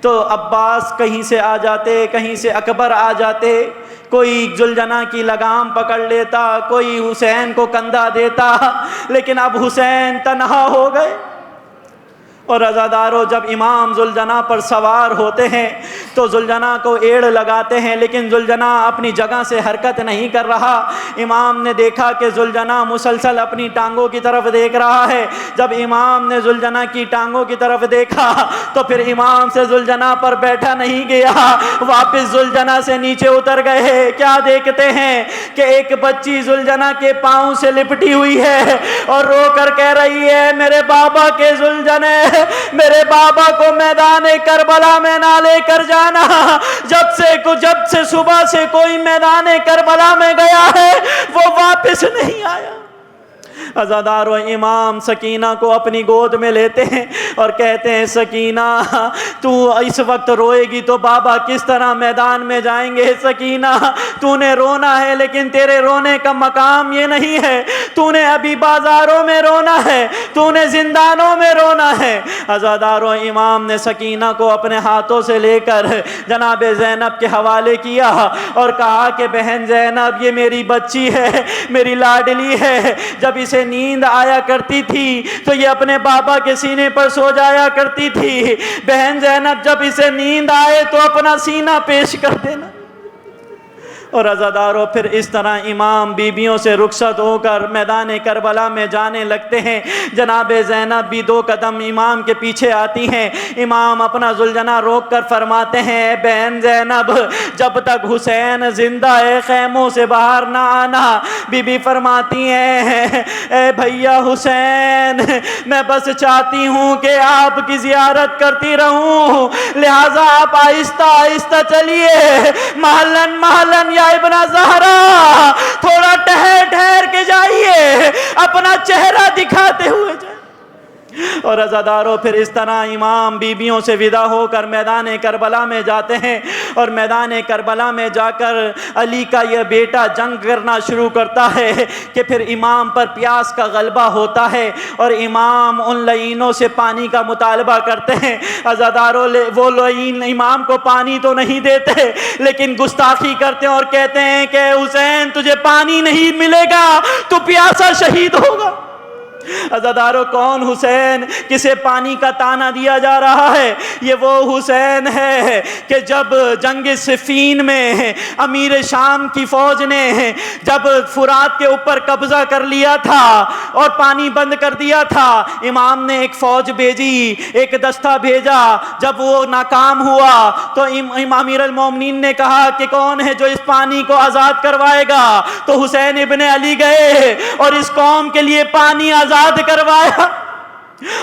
تو عباس کہیں سے آ جاتے، کہیں سے اکبر آ جاتے، کوئی ذوالجناح کی لگام پکڑ لیتا، کوئی حسین کو کندھا دیتا، لیکن اب حسین تنہا ہو گئے۔ اور عزادارو، جب امام ذوالجناح پر سوار ہوتے ہیں تو ذوالجناح کو ایڑ لگاتے ہیں، لیکن ذوالجناح اپنی جگہ سے حرکت نہیں کر رہا۔ امام نے دیکھا کہ ذوالجناح مسلسل اپنی ٹانگوں کی طرف دیکھ رہا ہے۔ جب امام نے ذوالجناح کی ٹانگوں کی طرف دیکھا تو پھر امام سے ذوالجناح پر بیٹھا نہیں گیا، واپس ذوالجناح سے نیچے اتر گئے۔ کیا دیکھتے ہیں کہ ایک بچی ذوالجناح کے پاؤں سے لپٹی ہوئی ہے اور رو کر کہہ رہی ہے میرے بابا کے ذوالجناح، میرے بابا کو میدان کربلا میں نہ لے کر جانا۔ جب سے صبح سے کوئی میدان کربلا میں گیا ہے وہ واپس نہیں آیا۔ عزادارو امام سکینہ کو اپنی گود میں لیتے ہیں اور کہتے ہیں سکینہ تو اس وقت روئے گی تو بابا کس طرح میدان میں جائیں گے؟ سکینہ تو نے رونا ہے لیکن تیرے رونے کا مقام یہ نہیں ہے، تو نے ابھی بازاروں میں رونا ہے، تو نے زندانوں میں رونا ہے۔ عزادارو امام نے سکینہ کو اپنے ہاتھوں سے لے کر جناب زینب کے حوالے کیا اور کہا کہ بہن زینب یہ میری بچی ہے، میری لاڈلی ہے، جب اسے نیند آیا کرتی تھی تو یہ اپنے بابا کے سینے پر سو جایا کرتی تھی، بہن زینب جب اسے نیند آئے تو اپنا سینہ پیش کر دینا۔ اور عزادارو پھر اس طرح امام بیویوں سے رخصت ہو کر میدان کربلا میں جانے لگتے ہیں۔ جناب زینب بھی 2 قدم امام کے پیچھے آتی ہیں۔ امام اپنا زلجنا روک کر فرماتے ہیں بہن زینب جب تک حسین زندہ ہے خیموں سے باہر نہ آنا۔ بی بی فرماتی ہیں اے بھیا حسین میں بس چاہتی ہوں کہ آپ کی زیارت کرتی رہوں، لہٰذا آپ آہستہ آہستہ چلیے، محلن محلن یا ابن زہرا تھوڑا ٹھہر کے جائیے، اپنا چہرہ دکھاتے ہوئے جائیے۔ اور عزادارو پھر اس طرح امام بیویوں سے ودا ہو کر میدان کربلا میں جاتے ہیں اور میدان کربلا میں جا کر علی کا یہ بیٹا جنگ کرنا شروع کرتا ہے کہ پھر امام پر پیاس کا غلبہ ہوتا ہے اور امام ان لعینوں سے پانی کا مطالبہ کرتے ہیں۔ عزادارو وہ لعین امام کو پانی تو نہیں دیتے لیکن گستاخی کرتے ہیں اور کہتے ہیں کہ حسین تجھے پانی نہیں ملے گا تو پیاسا شہید ہوگا۔ عزادارو کون حسین کسے پانی کا تانا دیا جا رہا ہے؟ یہ وہ حسین ہے کہ جب جنگ صفین میں امیر شام کی فوج نے جب فرات کے اوپر قبضہ کر لیا تھا اور پانی بند کر دیا تھا، امام نے ایک فوج بھیجی، ایک دستہ بھیجا، جب وہ ناکام ہوا تو امیر المومنین نے کہا کہ کون ہے جو اس پانی کو آزاد کروائے گا؟ تو حسین ابن علی گئے اور اس قوم کے لیے پانی آزاد کروایا۔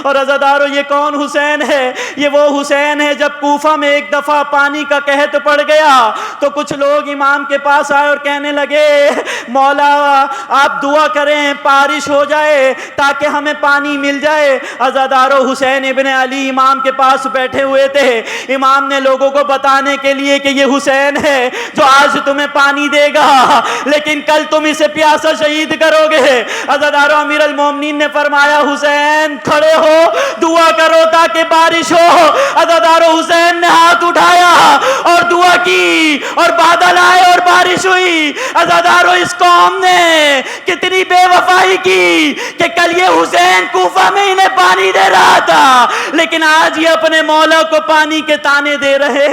اور عزادارو یہ کون حسین ہے؟ یہ وہ حسین ہے جب کوفہ میں ایک دفعہ پانی کا قحط پڑ گیا تو کچھ لوگ امام کے پاس آئے اور کہنے لگے مولا آپ دعا کریں بارش ہو جائے تاکہ ہمیں پانی مل جائے۔ عزادارو حسین ابن علی امام کے پاس بیٹھے ہوئے تھے، امام نے لوگوں کو بتانے کے لیے کہ یہ حسین ہے جو آج تمہیں پانی دے گا لیکن کل تم اسے پیاسا شہید کرو گے۔ عزادارو امیر المومنین نے فرمایا حسین کھڑے ہو، دعا کرو تاکہ بارش ہو۔ عزادارو حسین نے ہاتھ اٹھایا اور دعا کی اور بادل آئے اور بارش ہوئی۔ عزادارو اس قوم نے کتنی بے وفائی کی کہ کل یہ حسین کوفہ میں انہیں پانی دے رہا تھا لیکن آج یہ اپنے مولا کو پانی کے تانے دے رہے۔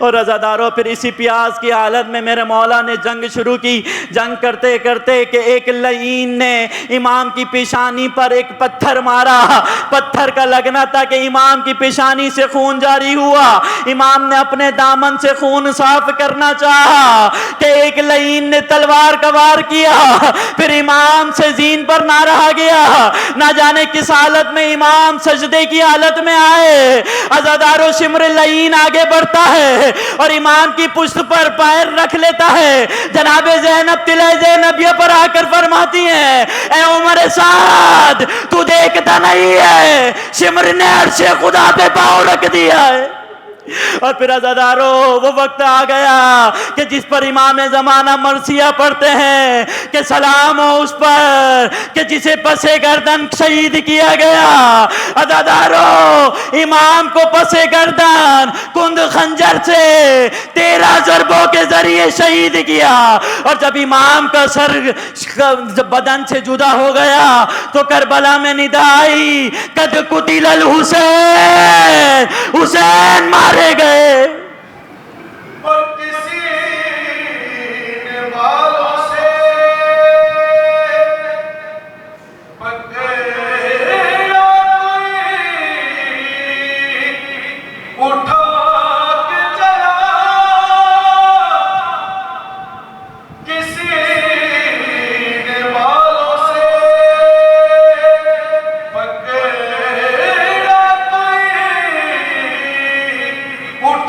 اور عزادارو پھر اسی پیاس کی حالت میں میرے مولا نے جنگ شروع کی۔ جنگ کرتے کرتے کہ ایک لعین نے امام کی پیشانی پر ایک پتھر مارا، پتھر کا لگنا تھا کہ امام کی پیشانی سے خون جاری ہوا۔ امام نے اپنے دامن سے خون صاف کرنا چاہا کہ ایک لعین نے تلوار کا وار کیا، پھر امام سے زین پر نہ رہا گیا، نہ جانے کس حالت میں امام سجدے کی حالت میں آئے۔ عزادارو شمر لعین آگے بڑھتا ہے اور امام کی پشت پر پیر رکھ لیتا ہے۔ جناب زینب طلع زینبیہ پر آ کر فرماتی ہیں اے عمر سعد تو دیکھتا نہیں ہے شمر نے عرش خدا پہ پاؤں رکھ دیا ہے۔ اور پھر عزادارو وہ وقت آ گیا کہ جس پر امام زمانہ مرثیہ پڑھتے ہیں کہ سلام ہو اس پر کہ جسے پسے گردن شہید کیا گیا۔ عزادارو امام کو پسے گردن کند خنجر سے 13 ضربوں کے ذریعے شہید کیا۔ اور جب امام کا سر بدن سے جدا ہو گیا تو کربلا میں ندا آئی قد قتل الحسین، حسین مارے گئے۔ اور کسی نے بالوں سے پکڑا اٹھا کے چلا، کسی نے بالوں سے پکڑا اٹھا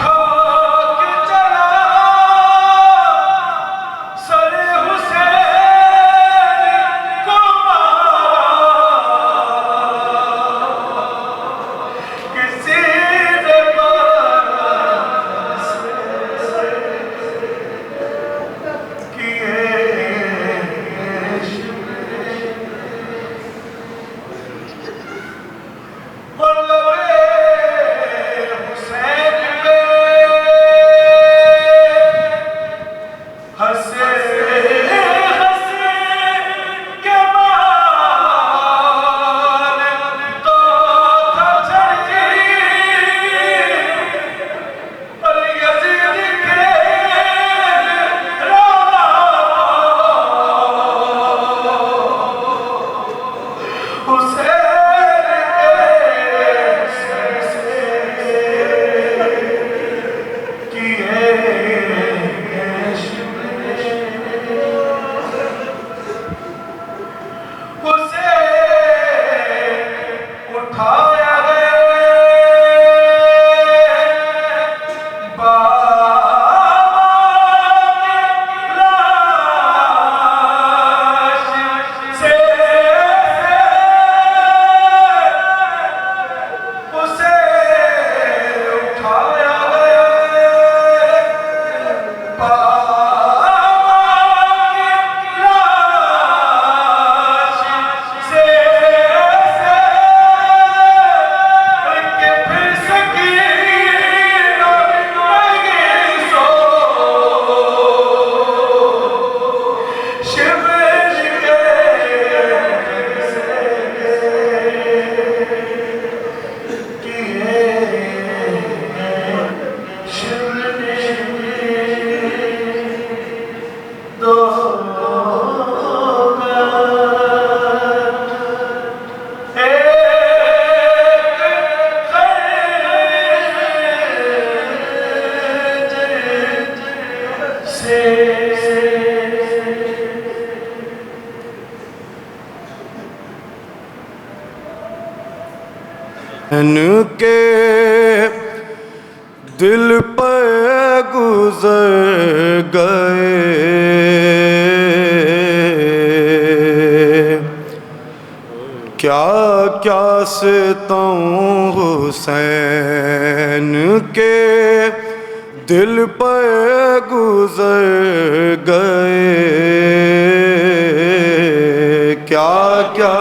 کے دل پہ گزر گئے، کیا کیا ستم حسین کے دل پہ گزر گئے، کیا کیا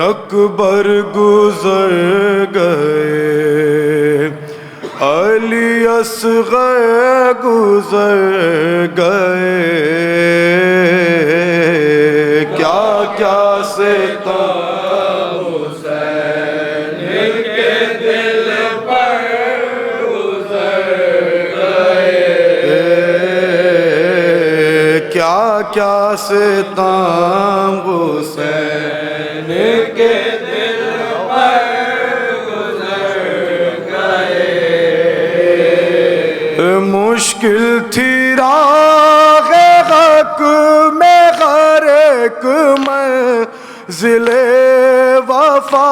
اکبر گزر گئے، علی اصغر گزر گئے، کیا کیا ستم حسین کے دل پر گزر گئے، کیا کیا ستم حسین کے دل پر گزر گئے، مشکل تھی راہ حق میں ہر ایک منزل وفا،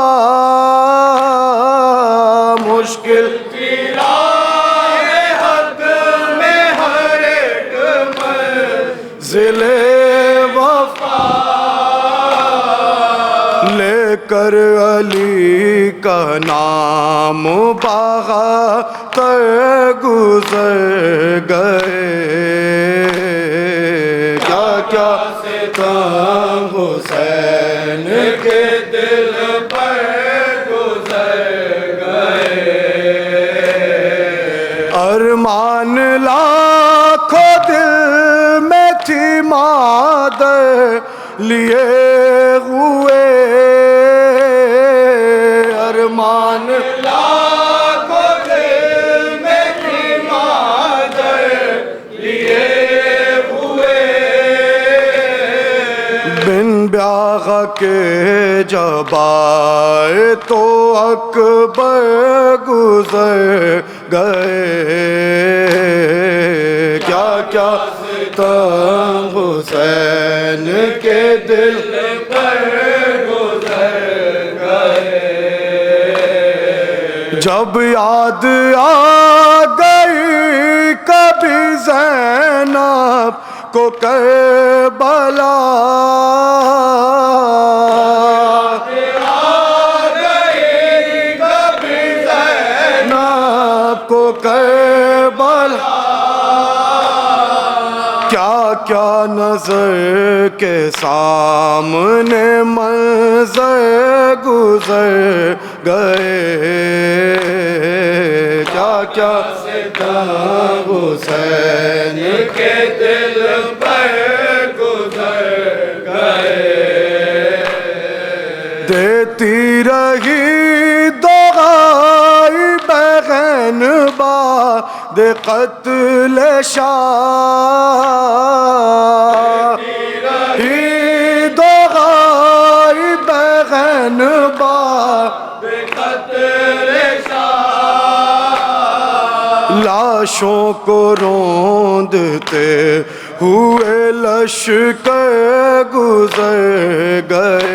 مشکل تھی راہ حق میں ہر ایک منزل وفا، لے کر علی کا نام بہاتر گزر گئے، کیا کیا ستم حسین کے دل پر گزر گئے، ارمان لاکھوں دل میں تھی مادر لیے ہوئے، ارمان لاکھوں دل میں تھی مادر لیے ہوئے، بن بیاغ کے جب آئے تو اکبر گزر گئے، کیا کیا ستم حسین کے دل پر گزر گئے، جب یاد آ گئی کبھی زینب کو کربلا، کو کربلا، کیا کیا نظر کے سامنے منظر گزر گئے، کیا کیا ستم حسین کے دل پر گزر گئے، دیتی رہی دعائی بہن بعد قتل شاہ، دعائی بہن بعد قتل شاہ، لاشوں کو روندتے ہوئے لشکر گزر گئے،